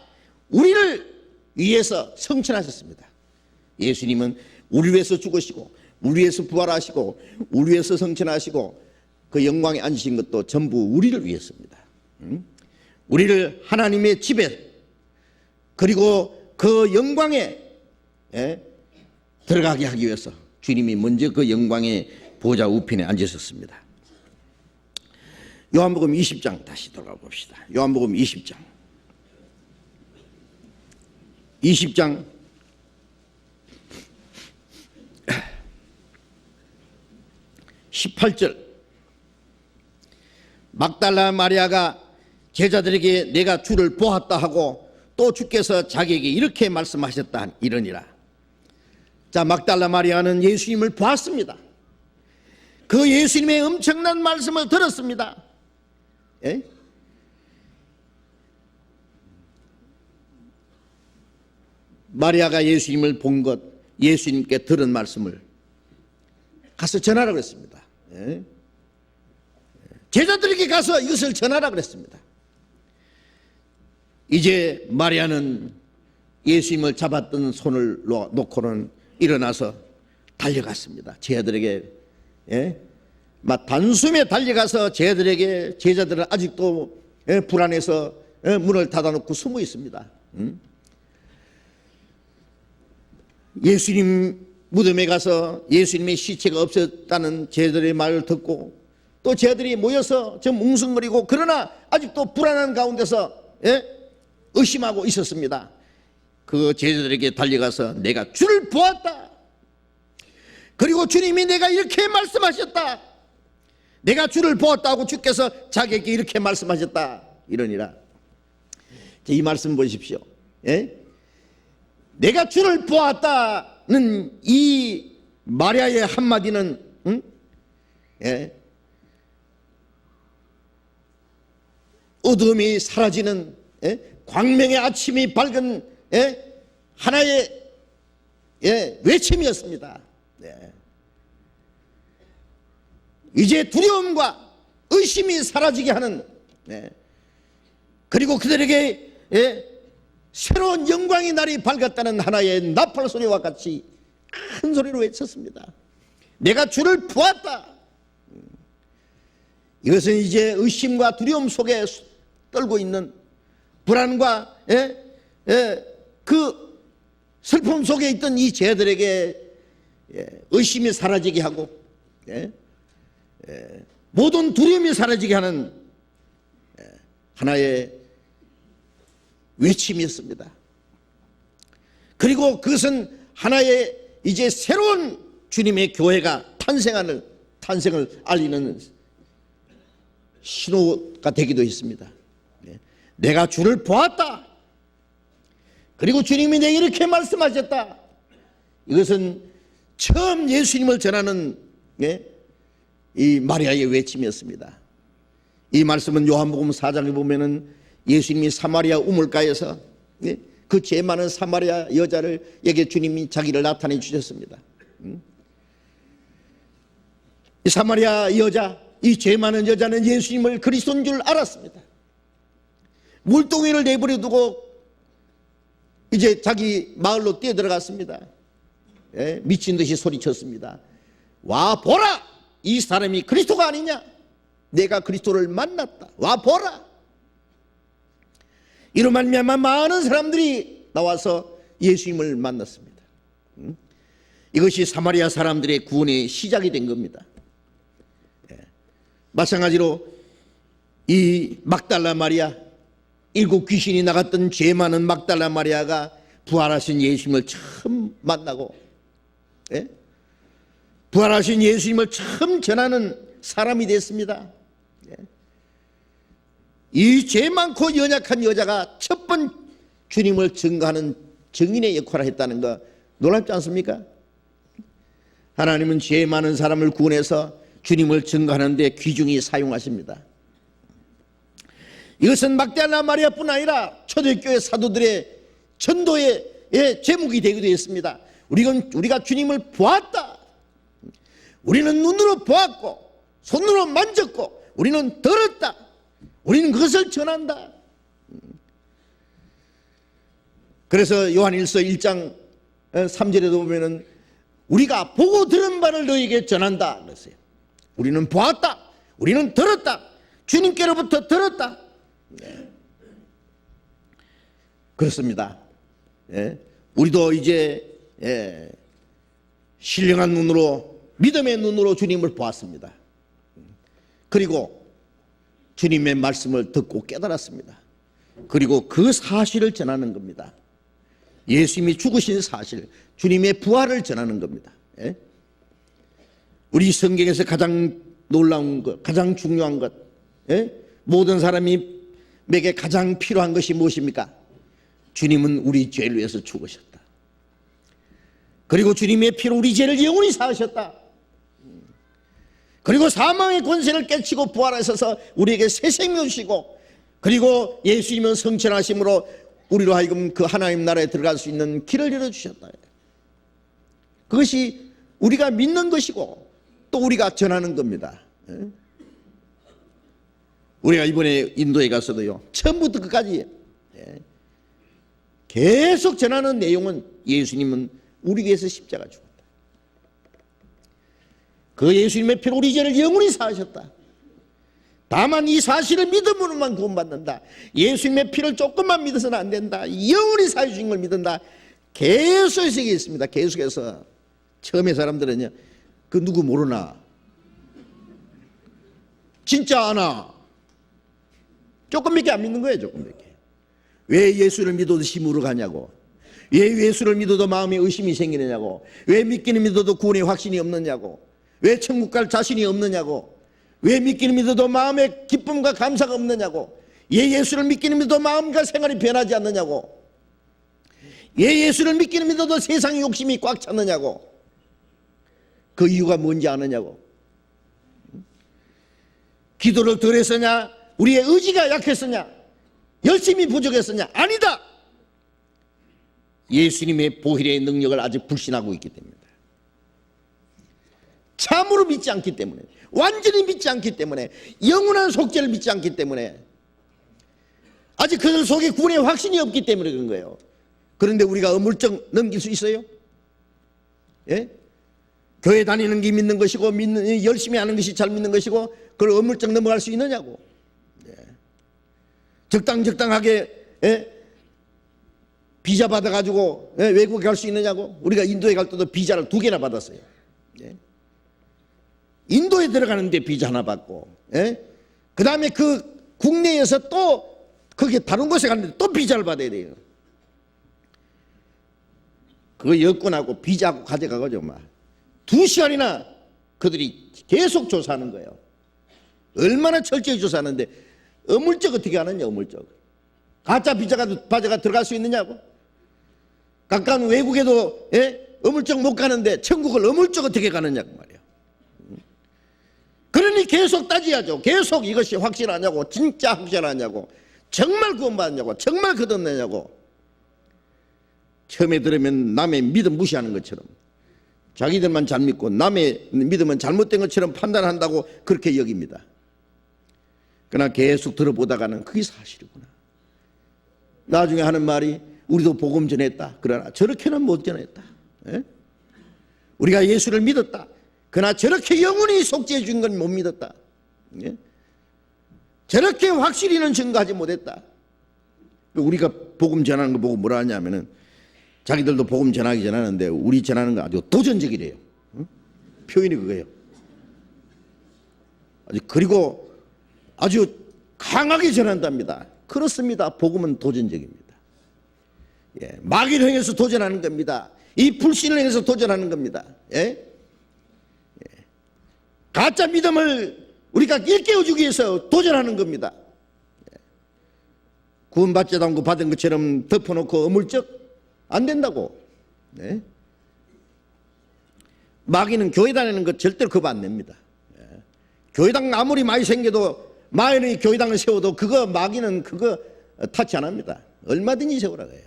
우리를 위해서 성천하셨습니다. 예수님은 우리 위해서 죽으시고 우리 위해서 부활하시고 우리 위해서 성천하시고 그 영광에 앉으신 것도 전부 우리를 위해서입니다. 우리를 하나님의 집에 그리고 그 영광에 들어가게 하기 위해서 주님이 먼저 그 영광의 보좌 우편에 앉으셨습니다. 요한복음 20장 다시 돌아가 봅시다. 요한복음 20장 18절 막달라 마리아가 제자들에게 내가 주를 보았다 하고 또 주께서 자기에게 이렇게 말씀하셨다 이러니라. 자, 막달라 마리아는 예수님을 보았습니다. 그 예수님의 엄청난 말씀을 들었습니다. 예? 마리아가 예수님을 본 것, 예수님께 들은 말씀을 가서 전하라고 했습니다. 예? 제자들에게 가서 이것을 전하라고 했습니다. 이제 마리아는 예수님을 잡았던 손을 놓고는 일어나서 달려갔습니다. 제자들에게, 예? 막 단숨에 달려가서 제자들은 아직도 불안해서 문을 닫아놓고 숨어 있습니다. 예수님 무덤에 가서 예수님의 시체가 없었다는 제자들의 말을 듣고 또 제자들이 모여서 좀 웅성거리고 그러나 아직도 불안한 가운데서 의심하고 있었습니다. 그 제자들에게 달려가서 내가 주를 보았다. 그리고 주님이 내가 이렇게 말씀하셨다. 내가 주를 보았다고 주께서 자기에게 이렇게 말씀하셨다. 이러니라. 이 말씀 보십시오. 예? 내가 주를 보았다는 이 마리아의 한마디는 예? 어둠이 사라지는 광명의 아침이 밝은 하나의 외침이었습니다. 이제 두려움과 의심이 사라지게 하는 그리고 그들에게 새로운 영광의 날이 밝았다는 하나의 나팔 소리와 같이 큰 소리로 외쳤습니다. 내가 주를 보았다. 이것은 이제 의심과 두려움 속에 떨고 있는 불안과 그 슬픔 속에 있던 이 제자들에게 의심이 사라지게 하고 모든 두려움이 사라지게 하는 하나의 외침이었습니다. 그리고 그것은 하나의 이제 새로운 주님의 교회가 탄생을 알리는 신호가 되기도 했습니다. 내가 주를 보았다. 그리고 주님이 내게 이렇게 말씀하셨다. 이것은 처음 예수님을 전하는 이 마리아의 외침이었습니다. 이 말씀은 요한복음 4장에 보면은 예수님이 사마리아 우물가에서 그 죄 많은 사마리아 여자에게 주님이 자기를 나타내 주셨습니다. 이 사마리아 여자, 이 죄 많은 여자는 예수님을 그리스도인 줄 알았습니다. 물동이를 내버려 두고 이제 자기 마을로 뛰어들어갔습니다. 미친 듯이 소리쳤습니다. 와 보라! 이 사람이 그리스도가 아니냐? 내가 그리스도를 만났다. 와 보라! 이로 말미암아 많은 사람들이 나와서 예수님을 만났습니다. 이것이 사마리아 사람들의 구원의 시작이 된 겁니다. 마찬가지로 이 막달라 마리아, 7 귀신이 나갔던 죄 많은 막달라 마리아가 부활하신 예수님을 처음 만나고 부활하신 예수님을 처음 전하는 사람이 됐습니다. 이 죄 많고 연약한 여자가 첫 번 주님을 증거하는 증인의 역할을 했다는 거 놀랍지 않습니까? 하나님은 죄 많은 사람을 구원해서 주님을 증거하는 데 귀중히 사용하십니다. 이것은 막달라 마리아뿐 아니라 초대교회 사도들의 전도의 제목이 되기도 했습니다. 우리가 주님을 보았다. 우리는 눈으로 보았고 손으로 만졌고 우리는 들었다. 우리는 그것을 전한다. 그래서 요한일서 1장 3절에도 보면은 우리가 보고 들은 바를 너희에게 전한다 그랬어요. 우리는 보았다. 우리는 들었다. 주님께로부터 들었다. 그렇습니다. 우리도 이제 신령한 눈으로 믿음의 눈으로 주님을 보았습니다. 그리고 주님의 말씀을 듣고 깨달았습니다. 그리고 그 사실을 전하는 겁니다. 예수님이 죽으신 사실, 주님의 부활을 전하는 겁니다. 우리 성경에서 가장 놀라운 것, 가장 중요한 것, 모든 사람에게 가장 필요한 것이 무엇입니까? 주님은 우리 죄를 위해서 죽으셨다. 그리고 주님의 피로 우리 죄를 영원히 사하셨다. 그리고 사망의 권세를 깨치고 부활하셔서 우리에게 새 생명 주시고, 그리고 예수님은 성천하심으로 우리로 하여금 그 하나님 나라에 들어갈 수 있는 길을 열어주셨다. 그것이 우리가 믿는 것이고 또 우리가 전하는 겁니다. 우리가 이번에 인도에 가서도요, 처음부터 끝까지 계속 전하는 내용은 예수님은 우리 위해서 십자가 죽었다. 그 예수님의 피로 우리 죄를 영원히 사하셨다. 다만 이 사실을 믿음으로만 구원받는다. 예수님의 피를 조금만 믿어서는 안 된다. 영원히 사해 주신 걸 믿는다. 계속 얘기했습니다. 계속해서. 처음에 사람들은요, 그 누구 모르나? 진짜 아나? 조금밖에 안 믿는 거예요. 조금밖에. 왜 예수를 믿어도 심으로 가냐고, 왜 예수를 믿어도 마음에 의심이 생기느냐고, 왜 믿기는 믿어도 구원의 확신이 없느냐고, 왜 천국 갈 자신이 없느냐고, 왜 믿기는 믿어도 마음에 기쁨과 감사가 없느냐고, 왜 예수를 믿기는 믿어도 마음과 생활이 변하지 않느냐고, 왜 예수를 믿기는 믿어도 세상의 욕심이 꽉 찼느냐고, 그 이유가 뭔지 아느냐고. 기도를 덜 했으냐, 우리의 의지가 약했으냐, 열심히 부족했으냐? 아니다. 예수님의 보혈의 능력을 아직 불신하고 있기 때문이다. 참으로 믿지 않기 때문에, 완전히 믿지 않기 때문에, 영원한 속죄를 믿지 않기 때문에, 아직 그들 속에 구원의 확신이 없기 때문에 그런 거예요. 그런데 우리가 어물쩍 넘길 수 있어요? 예? 교회 다니는 게 믿는 것이고, 열심히 하는 것이 잘 믿는 것이고, 그걸 어물쩍 넘어갈 수 있느냐고. 예. 적당하게, 예? 비자 받아가지고, 예? 외국에 갈 수 있느냐고. 우리가 인도에 갈 때도 비자를 2개나 받았어요. 예? 인도에 들어가는데 비자 하나 받고, 예? 그 다음에 그 국내에서 또 거기에 다른 곳에 가는데 또 비자를 받아야 돼요. 그거 여권하고 비자하고 가져가가지고 막 2시간이나 그들이 계속 조사하는 거예요. 얼마나 철저히 조사하는데 어물쩍 어떻게 하느냐. 어물쩍 가짜 비자가 들어갈 수 있느냐고. 가까운 외국에도, 예? 어물쩍 못 가는데 천국을 어물쩍 어떻게 가느냐고 말이에요. 그러니 계속 따져야죠. 계속 이것이 확실하냐고, 진짜 확실하냐고, 정말 구원받느냐고, 정말 거듭나냐고. 처음에 들으면 남의 믿음 무시하는 것처럼, 자기들만 잘 믿고 남의 믿음은 잘못된 것처럼 판단한다고 그렇게 여깁니다. 그러나 계속 들어보다가는 그게 사실이구나. 나중에 하는 말이, 우리도 복음 전했다. 그러나 저렇게는 못 전했다. 예? 우리가 예수를 믿었다. 그러나 저렇게 영원히 속죄해 준 건 못 믿었다. 예? 저렇게 확실히는 증거하지 못했다. 우리가 복음 전하는 거 보고 뭐라 하냐면은, 자기들도 복음 전하기 전하는데 우리 전하는 거 아주 도전적이래요. 응? 표현이 그거예요. 그리고 아주 강하게 전한답니다. 그렇습니다. 복음은 도전적입니다. 예, 마귀를 향해서 도전하는 겁니다. 이 불신을 향해서 도전하는 겁니다. 예? 예. 가짜 믿음을 우리가 일깨워주기 위해서 도전하는 겁니다. 예. 구원받지도 않고 받은 것처럼 덮어놓고 어물쩍 안 된다고. 네? 마귀는 교회 다니는 것 절대로 겁 안 냅니다. 예. 교회당 아무리 많이 생겨도, 마귀는 교회당을 세워도 그거 마귀는 그거 타치 안 합니다. 얼마든지 세우라고 해요.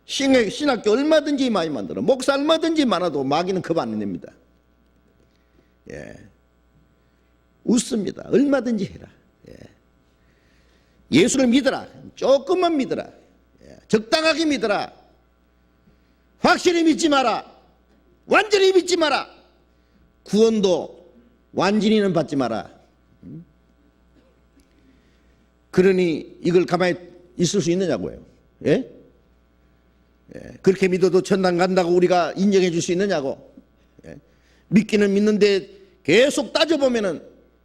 신학교 얼마든지 많이 만들어, 목사 얼마든지 많아도 마귀는 겁 안 냅니다. 예. 웃습니다. 얼마든지 해라. 예. 예수를 믿어라. 조금만 믿어라. 예. 적당하게 믿어라. 확실히 믿지 마라. 완전히 믿지 마라. 구원도 완전히는 받지 마라. 그러니 이걸 가만히 있을 수 있느냐고요. 예? 예. 그렇게 믿어도 천당 간다고 우리가 인정해 줄 수 있느냐고. 예? 믿기는 믿는데 계속 따져보면은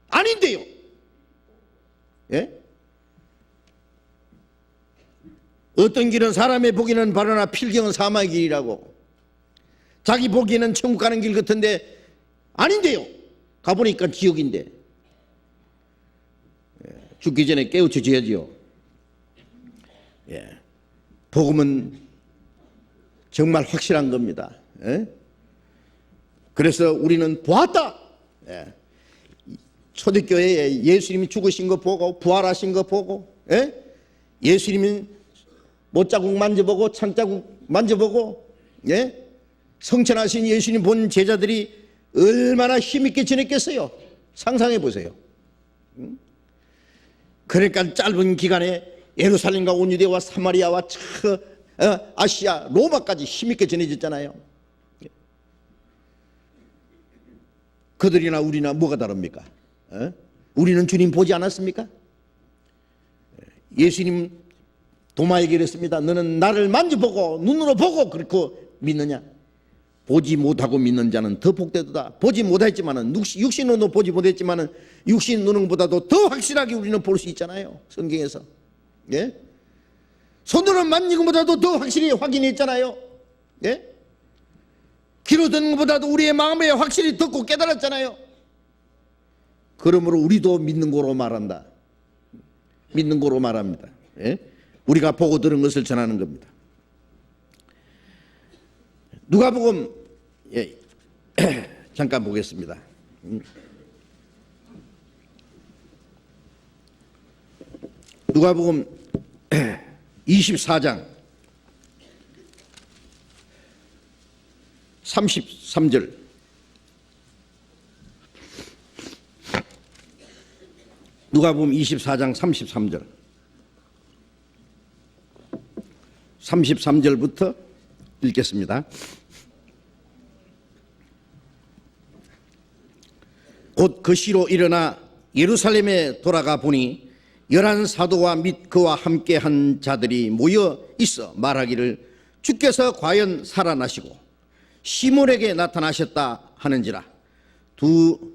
아닌데요. 예? 어떤 길은 사람의 보기는 바로나 필경은 사망의 길이라고. 자기 보기에는 천국 가는 길 같은데 아닌데요. 가보니까 지옥인데. 죽기 전에 깨우쳐 줘야지요. 예. 복음은 정말 확실한 겁니다. 예? 그래서 우리는 보았다. 예. 초대교회에 예수님이 죽으신 거 보고 부활하신 거 보고, 예? 예수님이 못자국 만져보고 창자국 만져보고, 예? 성천하신 예수님 본 제자들이 얼마나 힘있게 지냈겠어요. 상상해 보세요. 그러니까 짧은 기간에 예루살렘과 온유대와 사마리아와 아시아 로마까지 힘있게 전해졌잖아요. 그들이나 우리나 뭐가 다릅니까? 우리는 주님 보지 않았습니까? 예수님 도마에게 이랬습니다. 너는 나를 만져보고 눈으로 보고 그렇게 믿느냐? 보지 못하고 믿는 자는 더 복되도다. 보지 못했지만은 육신으로 보지 못했지만은 육신 눈으로보다도 더 확실하게 우리는 볼 수 있잖아요. 성경에서. 예? 손으로 만지는 것보다도 더 확실히 확인했잖아요. 예? 귀로 듣는 것보다도 우리의 마음에 확실히 듣고 깨달았잖아요. 그러므로 우리도 믿는 거로 말한다. 믿는 거로 말합니다. 예? 우리가 보고 들은 것을 전하는 겁니다. 누가복음 잠깐 보겠습니다. 누가복음 24장 33절. 누가복음 24장 33절. 33절부터 읽겠습니다. 곧 그 시로 일어나 예루살렘에 돌아가 보니 11 사도와 및 그와 함께한 자들이 모여 있어 말하기를 주께서 과연 살아나시고 시몬에게 나타나셨다 하는지라. 두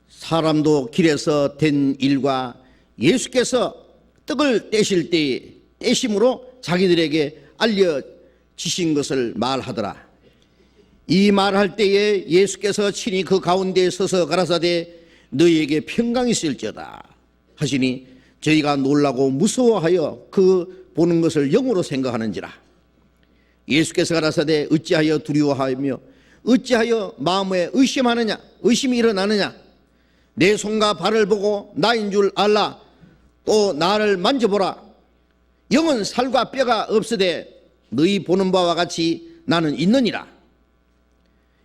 사람도 길에서 된 일과 예수께서 떡을 떼실 때에 떼심으로 자기들에게 알려지신 것을 말하더라. 이 말할 때에 예수께서 친히 그 가운데에 서서 가라사대 너희에게 평강이 있을지어다 하시니 저희가 놀라고 무서워하여 그 보는 것을 영으로 생각하는지라. 예수께서 가라사대 어찌하여 두려워하며 어찌하여 마음에 의심이 일어나느냐. 내 손과 발을 보고 나인 줄 알라. 또 나를 만져보라. 영은 살과 뼈가 없으되 너희 보는 바와 같이 나는 있느니라.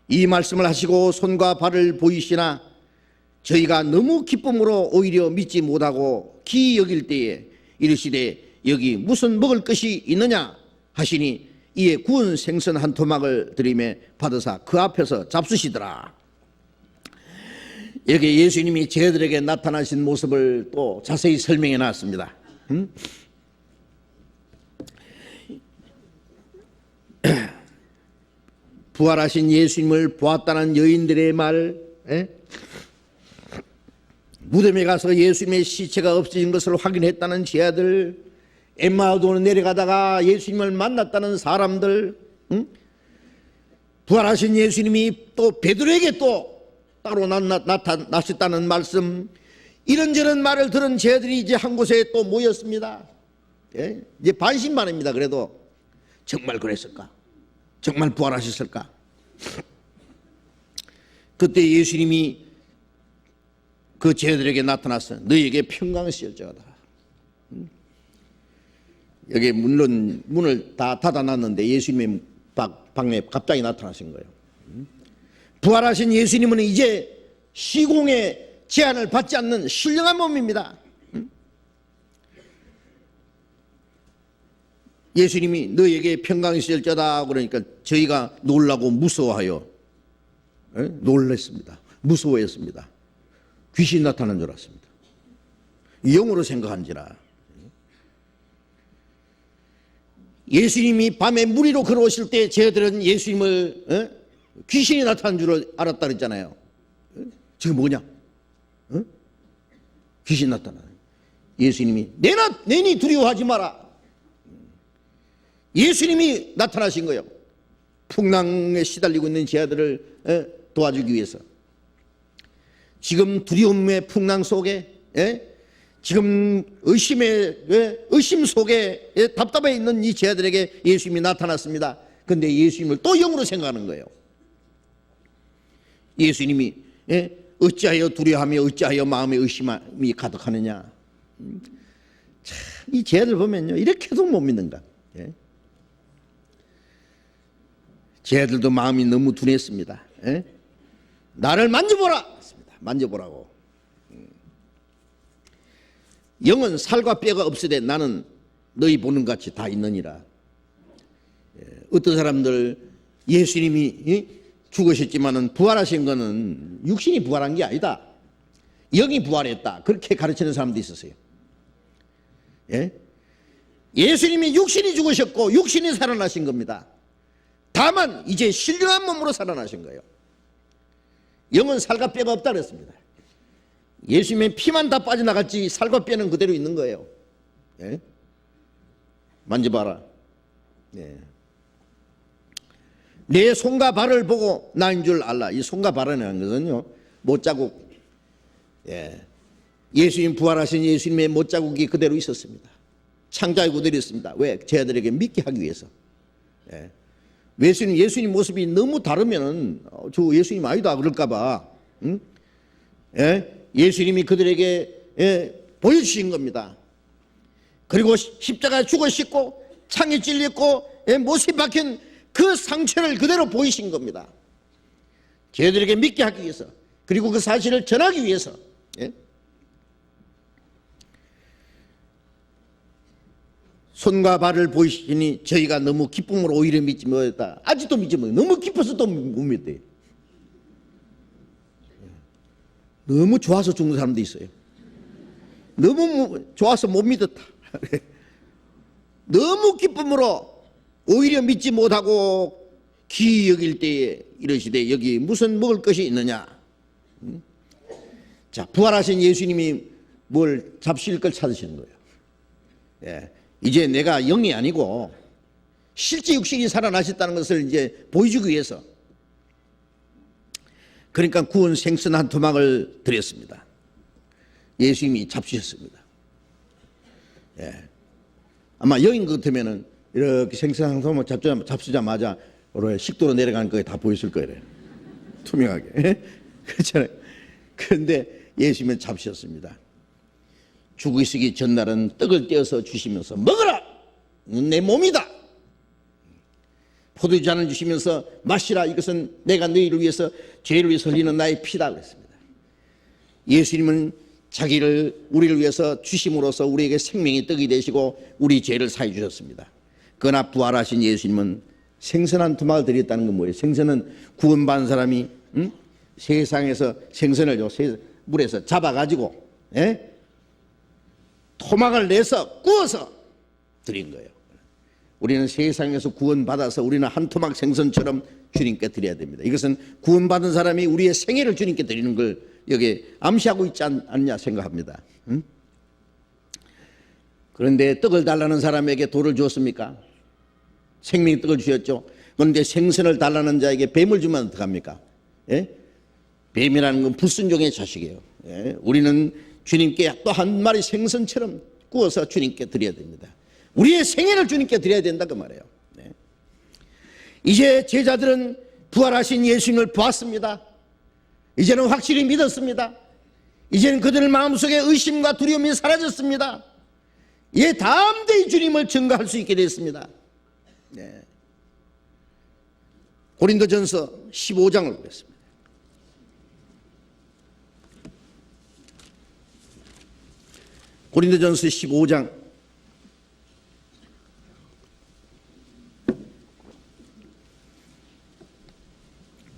이 말씀을 하시고 손과 발을 보이시나 저희가 너무 기쁨으로 오히려 믿지 못하고 기이 여길 때에 이르시되 여기 무슨 먹을 것이 있느냐 하시니 이에 구운 생선 한 토막을 드리매 받으사 그 앞에서 잡수시더라. 여기 예수님이 제자들에게 나타나신 모습을 또 자세히 설명해 놨습니다. 부활하신 예수님을 보았다는 여인들의 말, 무덤에 가서 예수님의 시체가 없어진 것을 확인했다는 제자들, 엠마오도로 내려가다가 예수님을 만났다는 사람들, 부활하신 예수님이 또 베드로에게 또 따로 나타나셨다는 말씀, 이런저런 말을 들은 제자들이 이제 한 곳에 또 모였습니다. 이제 반신반입니다. 그래도 정말 그랬을까? 정말 부활하셨을까? 그때 예수님이 그 제자들에게 나타나서 너희에게 평강이 있을지어다. 여기 물론 문을 다 닫아놨는데 예수님의 방에 갑자기 나타나신 거예요. 부활하신 예수님은 이제 시공의 제한을 받지 않는 신령한 몸입니다. 예수님이 너희에게 평강이 있을지어다 그러니까 저희가 놀라고 무서워하여 놀랐습니다. 무서워했습니다. 귀신 나타난 줄 알았습니다. 영으로 생각한지라. 예수님이 밤에 무리로 걸어오실 때 제자들은 예수님을 귀신이 나타난 줄 알았다 그랬잖아요. 지금 뭐냐? 귀신 나타나. 예수님이 내니 두려워하지 마라. 예수님이 나타나신 거예요. 풍랑에 시달리고 있는 제자들을 도와주기 위해서. 지금 두려움의 풍랑 속에, 지금 의심 속에 답답해 있는 이 제자들에게 예수님이 나타났습니다. 그런데 예수님을 또 영으로 생각하는 거예요. 예수님이 어찌하여 두려워하며 어찌하여 마음에 의심이 가득하느냐. 참, 이 쟤들 보면요, 이렇게도 못 믿는가. 쟤들도 마음이 너무 둔했습니다. 나를 만져보라. 만져보라고. 영은 살과 뼈가 없으되 나는 너희 보는 같이 다 있느니라. 어떤 사람들 예수님이 죽으셨지만은 부활하신 거는 육신이 부활한 게 아니다. 영이 부활했다. 그렇게 가르치는 사람도 있었어요. 예수님이 육신이 죽으셨고 육신이 살아나신 겁니다. 다만 이제 신령한 몸으로 살아나신 거예요. 영은 살과 뼈가 없다 그랬습니다. 예수님의 피만 다 빠져나갔지 살과 뼈는 그대로 있는 거예요. 만져봐라. 내 손과 발을 보고 나인 줄 알라. 이 손과 발이라는 것은요, 못자국. 예수님 부활하신 예수님의 못자국이 그대로 있었습니다. 창자에 그대로 있습니다. 왜? 제자들에게 믿게 하기 위해서. 예수님 모습이 너무 다르면은 저 예수님 아니다 그럴까봐. 예수님이 그들에게 보여주신 겁니다. 그리고 십자가에 죽으셨고 창에 찔렸고 못이 박힌 그 상처를 그대로 보이신 겁니다. 제자들에게 믿게 하기 위해서, 그리고 그 사실을 전하기 위해서. 손과 발을 보이시니 저희가 너무 기쁨으로 오히려 믿지 못했다. 아직도 믿지 못해요. 너무 기뻐서 또 못 믿대요. 너무 좋아서 죽는 사람도 있어요. 너무 좋아서 못 믿었다. 너무 기쁨으로 오히려 믿지 못하고 귀히 여길 때에 이러시되 여기 무슨 먹을 것이 있느냐. 자, 부활하신 예수님이 뭘 잡수실 걸 찾으시는 거예요. 이제 내가 영이 아니고 실제 육신이 살아나셨다는 것을 이제 보여주기 위해서, 그러니까 구원 생선 한 토막을 드렸습니다. 예수님이 잡수셨습니다. 아마 영인 것 같으면은 이렇게 생선 한 토막 잡수자마자 식도로 내려가는 거에 다 보였을 거예요. 투명하게. 그렇잖아요. 그런데 예수님은 잡수셨습니다. 죽으시기 전날은 떡을 떼어서 주시면서 먹어라! 내 몸이다! 포도주잔을 주시면서 마시라! 이것은 내가 너희를 위해서 죄를 위해서 흘리는 나의 피다 그랬습니다. 예수님은 자기를 우리를 위해서 주심으로써 우리에게 생명의 떡이 되시고 우리 죄를 사해 주셨습니다. 그러나 부활하신 예수님은 생선 토막을 드렸다는 건 뭐예요? 생선은 구원받은 사람이 세상에서 생선을 물에서 잡아가지고 토막을 내서 구워서 드린 거예요. 우리는 세상에서 구원받아서 우리는 한 토막 생선처럼 주님께 드려야 됩니다. 이것은 구원받은 사람이 우리의 생애를 주님께 드리는 걸 여기 암시하고 있지 않냐 생각합니다. 그런데 떡을 달라는 사람에게 돌을 주었습니까? 생명의 떡을 주셨죠. 그런데 생선을 달라는 자에게 뱀을 주면 어떡합니까? 뱀이라는 건 불순종의 자식이에요. 우리는 주님께 또 한 마리 생선처럼 구워서 주님께 드려야 됩니다. 우리의 생애를 주님께 드려야 된다 그 말이에요. 이제 제자들은 부활하신 예수님을 보았습니다. 이제는 확실히 믿었습니다. 이제는 그들 마음속에 의심과 두려움이 사라졌습니다. 담대히 주님을 증거할 수 있게 됐습니다. 고린도전서 15장을 보겠습니다. 고린도전서 15장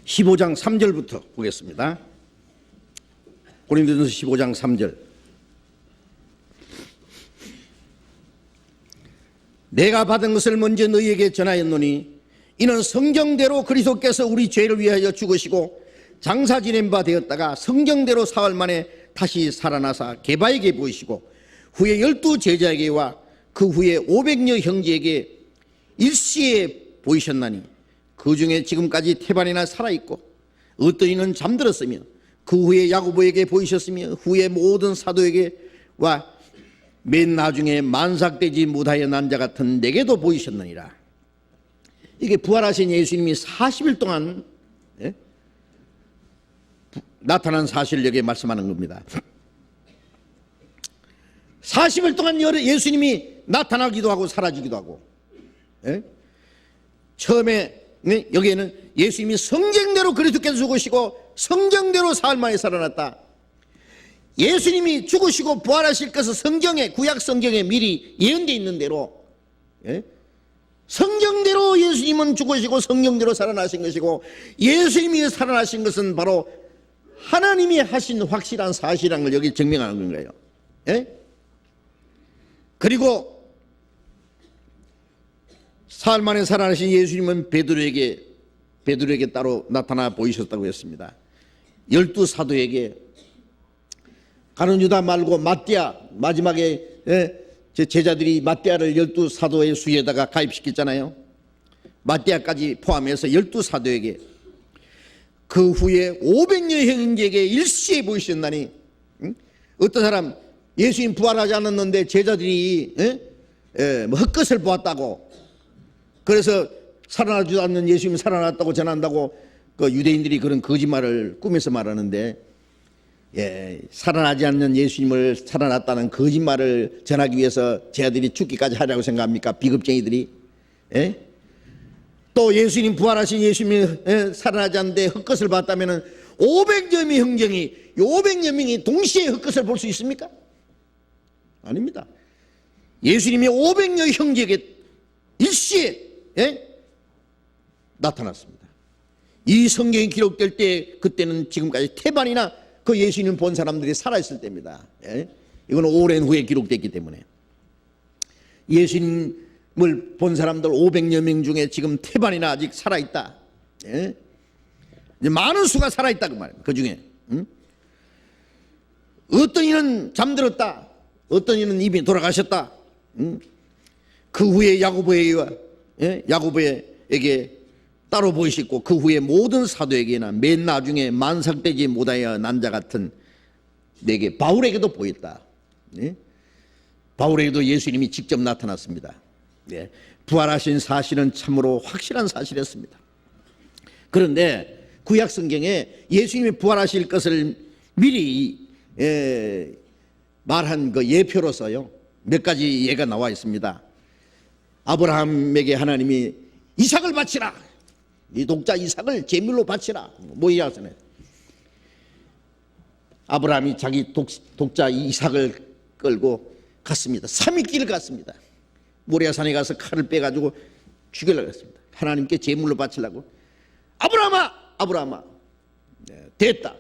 15장 3절부터 보겠습니다. 고린도전서 15장 3절. 내가 받은 것을 먼저 너희에게 전하였노니 이는 성경대로 그리스도께서 우리 죄를 위하여 죽으시고 장사 지낸 바 되었다가 성경대로 사흘 만에 다시 살아나사 게바에게 보이시고 후에 12 제자에게와 그 후에 500여 형제에게 일시에 보이셨나니 그 중에 지금까지 태반이나 살아있고 어떤 이는 잠들었으며 그 후에 야고보에게 보이셨으며 후에 모든 사도에게와 맨 나중에 만삭되지 못하여 난 자 같은 내게도 보이셨느니라. 이게 부활하신 예수님이 40일 동안 나타난 사실을 여기에 말씀하는 겁니다. 40일 동안 예수님이 나타나기도 하고 사라지기도 하고, 처음에 여기에는 예수님이 성경대로 그리스도께서 죽으시고 성경대로 사흘 만에 살아났다. 예수님이 죽으시고 부활하실 것은 성경에, 구약 성경에 미리 예언되어 있는 대로, 성경대로 예수님은 죽으시고 성경대로 살아나신 것이고, 예수님이 살아나신 것은 바로 하나님이 하신 확실한 사실이라는 걸 여기 증명하는 거예요. 그리고 사흘 만에 살아나신 예수님은 베드로에게 따로 나타나 보이셨다고 했습니다. 12사도에게, 가룟 유다 말고 마띠아, 마지막에 제자들이 마띠아를 12사도의 수에다가 가입시켰잖아요. 마띠아까지 포함해서 12사도에게, 그 후에 500여 형제에게 일시에 보이셨나니, 어떤 사람 예수님 부활하지 않았는데 제자들이 헛것을 보았다고, 그래서 살아나지도 않는 예수님이 살아났다고 전한다고 그 유대인들이 그런 거짓말을 꾸며서 말하는데, 살아나지 않는 예수님을 살아났다는 거짓말을 전하기 위해서 제자들이 죽기까지 하려고 생각합니까? 비겁쟁이들이. 또 예수님 부활하신 예수님이 살아나지 않는데 헛것을 봤다면 500여 명의 형제이 500여 명이 동시에 헛것을 볼 수 있습니까? 아닙니다. 예수님이 500여 형제에게 일시에 나타났습니다. 이 성경이 기록될 때, 그때는 지금까지 태반이나 그 예수님 본 사람들이 살아있을 때입니다. 이거는 오랜 후에 기록됐기 때문에 예수님을 본 사람들 500여 명 중에 지금 태반이나 아직 살아있다. 많은 수가 살아있다 그 말입니다. 그 중에 어떤 이는 잠들었다, 어떤 이는 이미 돌아가셨다. 그 후에 야고보에게 따로 보이셨고, 그 후에 모든 사도에게나 맨 나중에 만삭되지 못하여 난 자 같은 내게, 바울에게도 보였다. 바울에게도 예수님이 직접 나타났습니다. 부활하신 사실은 참으로 확실한 사실이었습니다. 그런데 구약 성경에 예수님이 부활하실 것을 미리 말한 그 예표로서요, 몇 가지 예가 나와 있습니다. 아브라함에게 하나님이 이삭을 바치라, 네 독자 이삭을 제물로 바치라, 뭐 이야기하잖아요. 아브라함이 자기 독자 이삭을 끌고 갔습니다. 3일 길을 갔습니다. 모리아산에 가서 칼을 빼가지고 죽이려고 했습니다. 하나님께 제물로 바치려고. 아브라함아, 됐다.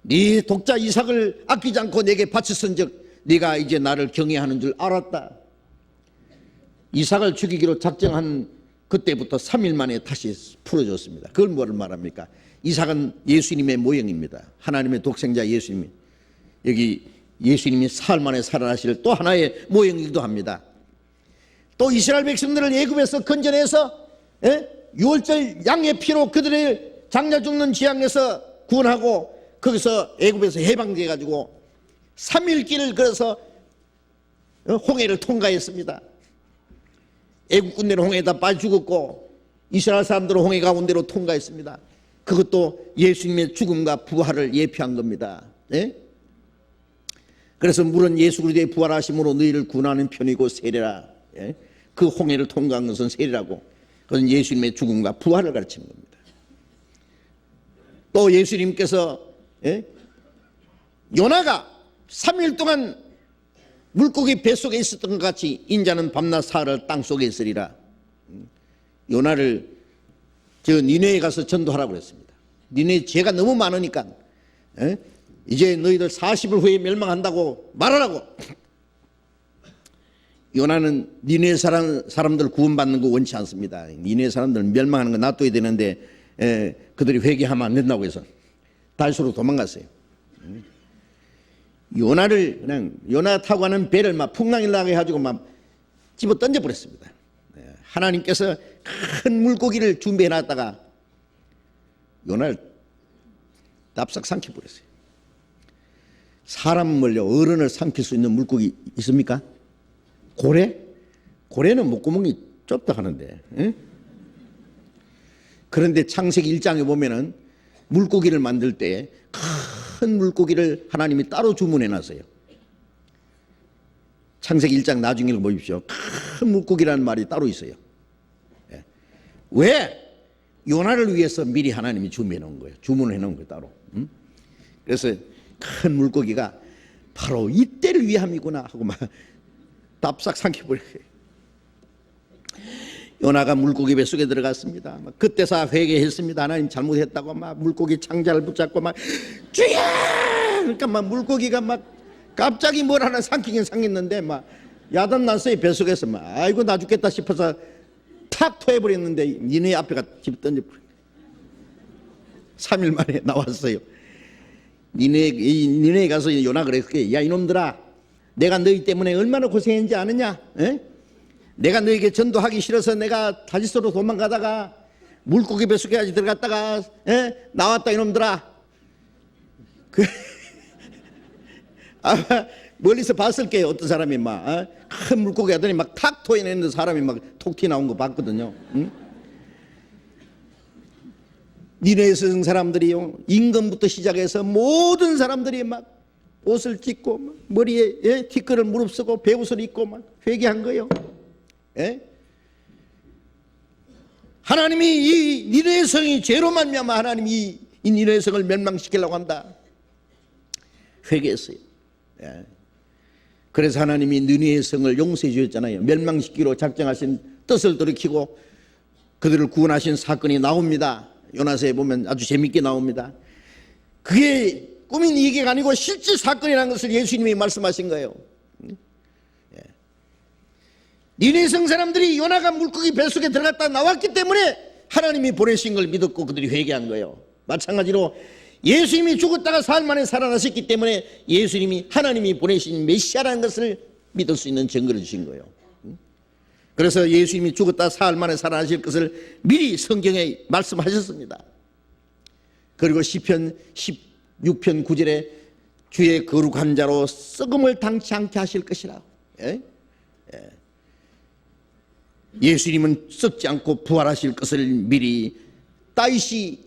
네 독자 이삭을 아끼지 않고 내게 바쳤은즉 네가 이제 나를 경외하는 줄 알았다. 이삭을 죽이기로 작정한 그때부터 3일 만에 다시 풀어줬습니다. 그걸 뭐를 말합니까? 이삭은 예수님의 모형입니다. 하나님의 독생자 예수님이, 여기 예수님이 사흘 만에 살아나실 또 하나의 모형이기도 합니다. 또 이스라엘 백성들을 애굽에서 건져내서 6월절 양의 피로 그들의 장자 죽는 지향에서 구원하고, 거기서 애굽에서 해방돼 가지고 3일 길을 걸어서 홍해를 통과했습니다. 애국 군대는 홍해에다 빠져 죽었고, 이스라엘 사람들은 홍해 가운데로 통과했습니다. 그것도 예수님의 죽음과 부활을 예표한 겁니다. 그래서 물은 예수 그리스도의 부활하심으로 너희를 구원하는 편이고 세례라. 그 홍해를 통과한 것은 세례라고, 그것은 예수님의 죽음과 부활을 가르치는 겁니다. 또 예수님께서 요나가 3일 동안 물고기 뱃속에 있었던 것 같이 인자는 밤낮 사흘을 땅속에 있으리라. 요나를 저 니네에 가서 전도하라고 그랬습니다. 니네 죄가 너무 많으니까 이제 너희들 40일 후에 멸망한다고 말하라고. 요나는 니네 사람들 구원받는 거 원치 않습니다. 니네 사람들 멸망하는 거 놔둬야 되는데 그들이 회개하면 안 된다고 해서 달수로 도망갔어요. 요나를 그냥 요나 타고 가는 배를 막 풍랑이 나게 해가지고 막 집어 던져버렸습니다. 하나님께서 큰 물고기를 준비해 놨다가 요나를 납작 삼켜버렸어요. 사람을요, 어른을 삼킬 수 있는 물고기 있습니까? 고래? 고래는 목구멍이 좁다 하는데. 예? 그런데 창세기 1장에 보면은 물고기를 만들 때 큰 물고기를 하나님이 따로 주문해 놨어요. 창세기 1장 나중에 읽어보십시오. 큰 물고기라는 말이 따로 있어요. 예. 왜? 요나를 위해서 미리 하나님이 준비해 놓은 거예요. 주문해 놓은 거예요, 따로. 그래서 큰 물고기가 바로 이때를 위함이구나 하고 막 답싹 삼켜버려요. 요나가 물고기 뱃속에 들어갔습니다. 막 그때서 회개했습니다. 하나님 잘못했다고 막 물고기 창자를 붙잡고 막 주여! 그러니까 막 물고기가 막 갑자기 뭘 하나 삼키긴 삼켰는데 막 야단났어요. 뱃속에서 막 아이고 나 죽겠다 싶어서 탁 토해버렸는데 니네 앞에가 집 던져버렸어요. 3일 만에 나왔어요. 니네 가서 요나 그랬어요. 야 이놈들아, 내가 너희 때문에 얼마나 고생했는지 아느냐? 에? 내가 너에게 전도하기 싫어서 내가 다시스로 도망가다가 물고기 뱃속에 들어갔다가 나왔다 이놈들아. 아마 멀리서 봤을 게요. 어떤 사람이 막 큰 물고기 하더니 막 탁 토해내는 사람이 막 톡 튀어 나온 거 봤거든요. 응? 니네에 선 사람들이요, 임금부터 시작해서 모든 사람들이 막 옷을 찢고 막 머리에 티끌을 무릅쓰고 베옷을 입고 막 회개한 거예요. 예? 하나님이 이 니네의 성이 죄로 말미암아 하나님이 이 니네의 성을 멸망시키려고 한다. 회개했어요. 예. 그래서 하나님이 니네의 성을 용서해 주셨잖아요. 멸망시키기로 작정하신 뜻을 돌이키고 그들을 구원하신 사건이 나옵니다. 요나서에 보면 아주 재밌게 나옵니다. 그게 꾸민 얘기가 아니고 실제 사건이라는 것을 예수님이 말씀하신 거예요. 니네 성 사람들이 요나가 물고기 뱃속에 들어갔다 나왔기 때문에 하나님이 보내신 걸 믿었고 그들이 회개한 거예요. 마찬가지로 예수님이 죽었다가 사흘 만에 살아나셨기 때문에 예수님이 하나님이 보내신 메시아라는 것을 믿을 수 있는 증거를 주신 거예요. 그래서 예수님이 죽었다 사흘 만에 살아나실 것을 미리 성경에 말씀하셨습니다. 그리고 시편 16편 9절에 주의 거룩한 자로 썩음을 당치 않게 하실 것이라. 예? 예수님은 썩지 않고 부활하실 것을 미리 다윗이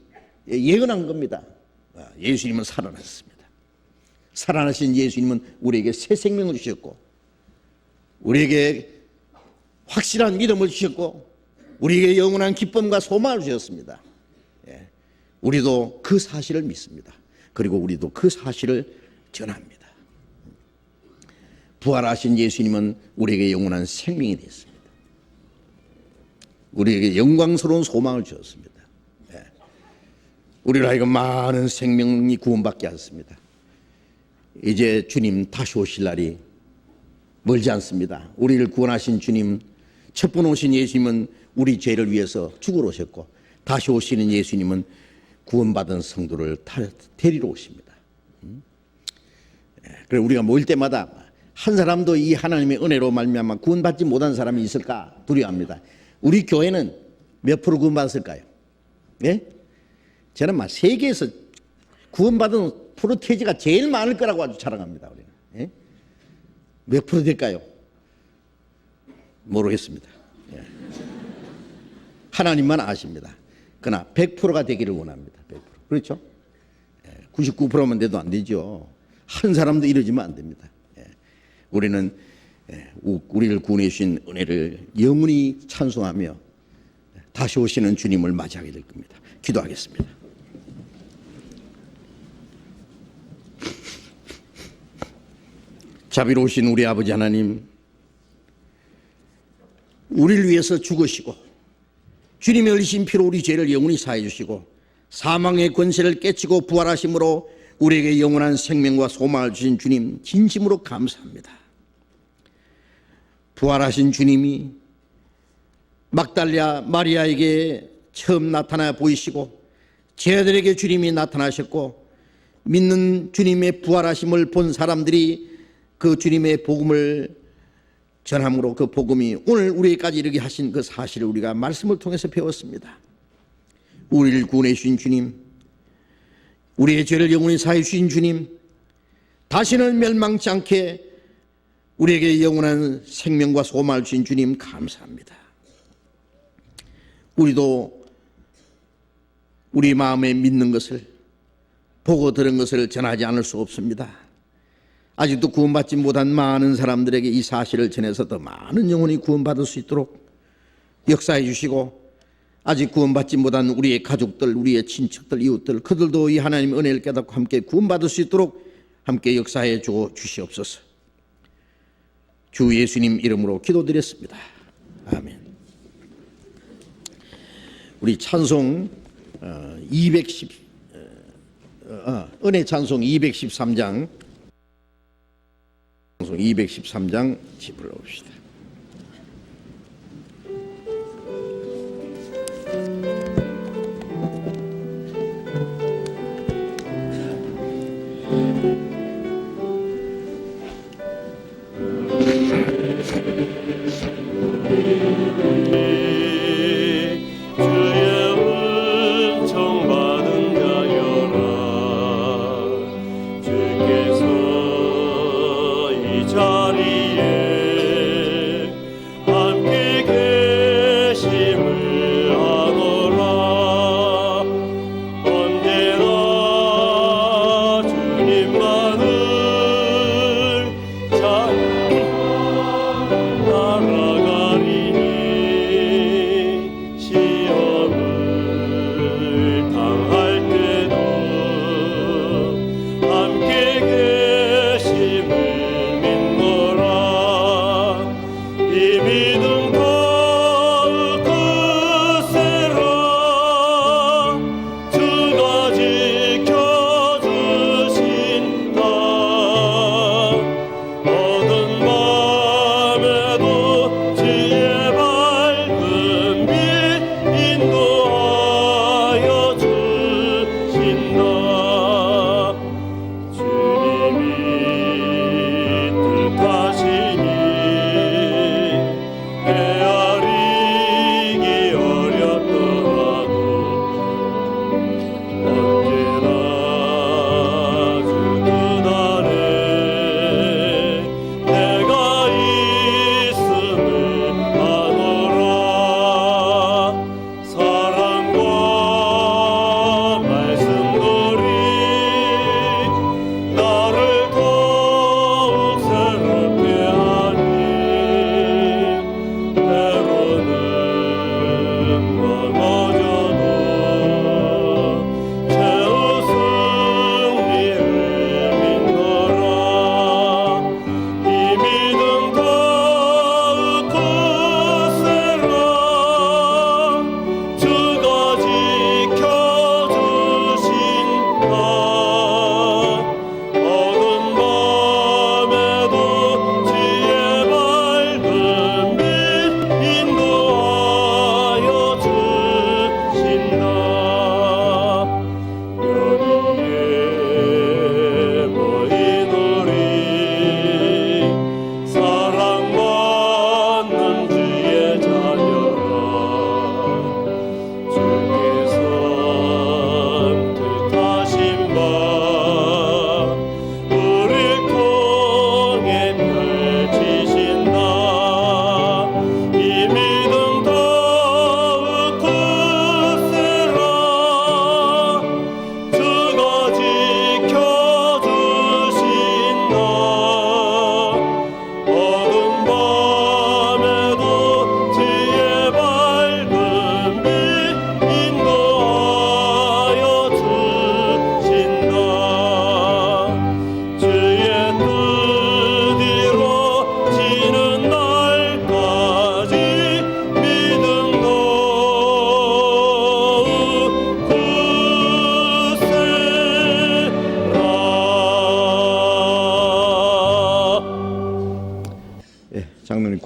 예언한 겁니다. 예수님은 살아나셨습니다. 살아나신 예수님은 우리에게 새 생명을 주셨고 우리에게 확실한 믿음을 주셨고 우리에게 영원한 기쁨과 소망을 주셨습니다. 우리도 그 사실을 믿습니다. 그리고 우리도 그 사실을 전합니다. 부활하신 예수님은 우리에게 영원한 생명이 됐습니다. 우리에게 영광스러운 소망을 주었습니다. 우리를 하여금 많은 생명이 구원받게 하셨습니다. 이제 주님 다시 오실 날이 멀지 않습니다. 우리를 구원하신 주님, 첫 번 오신 예수님은 우리 죄를 위해서 죽으러 오셨고 다시 오시는 예수님은 구원받은 성도를 데리러 오십니다. 그래서 우리가 모일 때마다 한 사람도 이 하나님의 은혜로 말미암아 구원받지 못한 사람이 있을까 두려워합니다. 우리 교회는 몇 프로 구원받았을까요? 예? 저는 막 세계에서 구원받은 프로테이지가 제일 많을 거라고 아주 자랑합니다. 우리는. 예? 몇 프로 될까요? 모르겠습니다. 예. 하나님만 아십니다. 그러나 100%가 되기를 원합니다. 100%. 그렇죠? 99%만 돼도 안 되죠. 한 사람도 이러지면 안 됩니다. 우리는 우리를 구원해 주신 은혜를 영원히 찬송하며 다시 오시는 주님을 맞이하게 될 겁니다. 기도하겠습니다. 자비로우신 우리 아버지 하나님, 우리를 위해서 죽으시고 주님의 흘리신 피로 우리 죄를 영원히 사해 주시고 사망의 권세를 깨치고 부활하심으로 우리에게 영원한 생명과 소망을 주신 주님 진심으로 감사합니다. 부활하신 주님이 막달라 마리아에게 처음 나타나 보이시고 제자들에게 주님이 나타나셨고 믿는 주님의 부활하심을 본 사람들이 그 주님의 복음을 전함으로 그 복음이 오늘 우리에게까지 이르게 하신 그 사실을 우리가 말씀을 통해서 배웠습니다. 우리를 구원해 주신 주님, 우리의 죄를 영원히 사해 주신 주님, 다시는 멸망치 않게 우리에게 영원한 생명과 소망을 주신 주님 감사합니다. 우리도 우리 마음에 믿는 것을, 보고 들은 것을 전하지 않을 수 없습니다. 아직도 구원받지 못한 많은 사람들에게 이 사실을 전해서 더 많은 영혼이 구원받을 수 있도록 역사해 주시고, 아직 구원받지 못한 우리의 가족들, 우리의 친척들, 이웃들, 그들도 이 하나님의 은혜를 깨닫고 함께 구원받을 수 있도록 함께 역사해 주시옵소서. 주 예수님 이름으로 기도드렸습니다. 아멘. 우리 찬송 210 은혜 찬송 213장 213장 불러봅시다.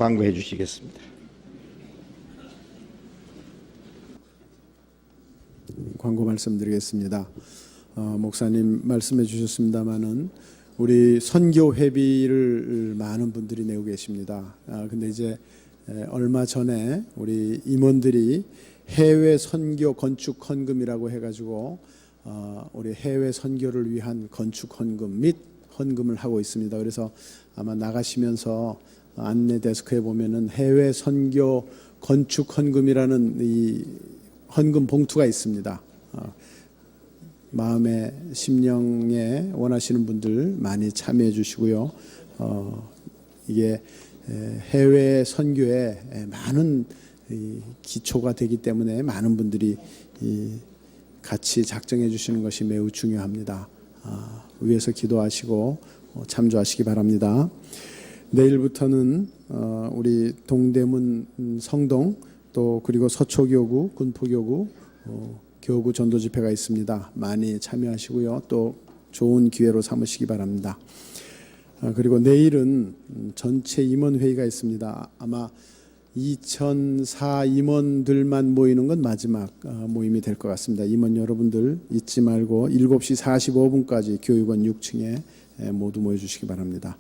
광고해 주시겠습니다. 광고 말씀드리겠습니다. 목사님 말씀해 주셨습니다마는 우리 선교 회비를 많은 분들이 내고 계십니다. 근데 이제 얼마 전에 우리 임원들이 해외 선교 건축 헌금이라고 해가지고 우리 해외 선교를 위한 건축 헌금 및 헌금을 하고 있습니다. 그래서 아마 나가시면서 안내 데스크에 보면은 해외 선교 건축 헌금이라는 이 헌금 봉투가 있습니다. 마음의 심령에 원하시는 분들 많이 참여해 주시고요. 이게 해외 선교에 많은 기초가 되기 때문에 많은 분들이 같이 작정해 주시는 것이 매우 중요합니다. 위에서 기도하시고 참조하시기 바랍니다. 내일부터는 우리 동대문 성동 또 그리고 서초교구, 군포교구 교구 전도 집회가 있습니다. 많이 참여하시고요. 또 좋은 기회로 삼으시기 바랍니다. 그리고 내일은 전체 임원회의가 있습니다. 아마 2004 임원들만 모이는 건 마지막 모임이 될 것 같습니다. 임원 여러분들 잊지 말고 7시 45분까지 교육원 6층에 모두 모여주시기 바랍니다.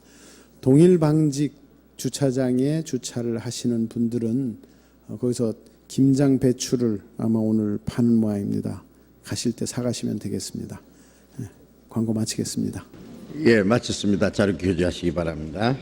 동일방직 주차장에 주차를 하시는 분들은 거기서 김장 배추를 아마 오늘 파는 모양입니다. 가실 때 사가시면 되겠습니다. 광고 마치겠습니다. 예, 마쳤습니다. 자료 교제하시기 바랍니다.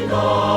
나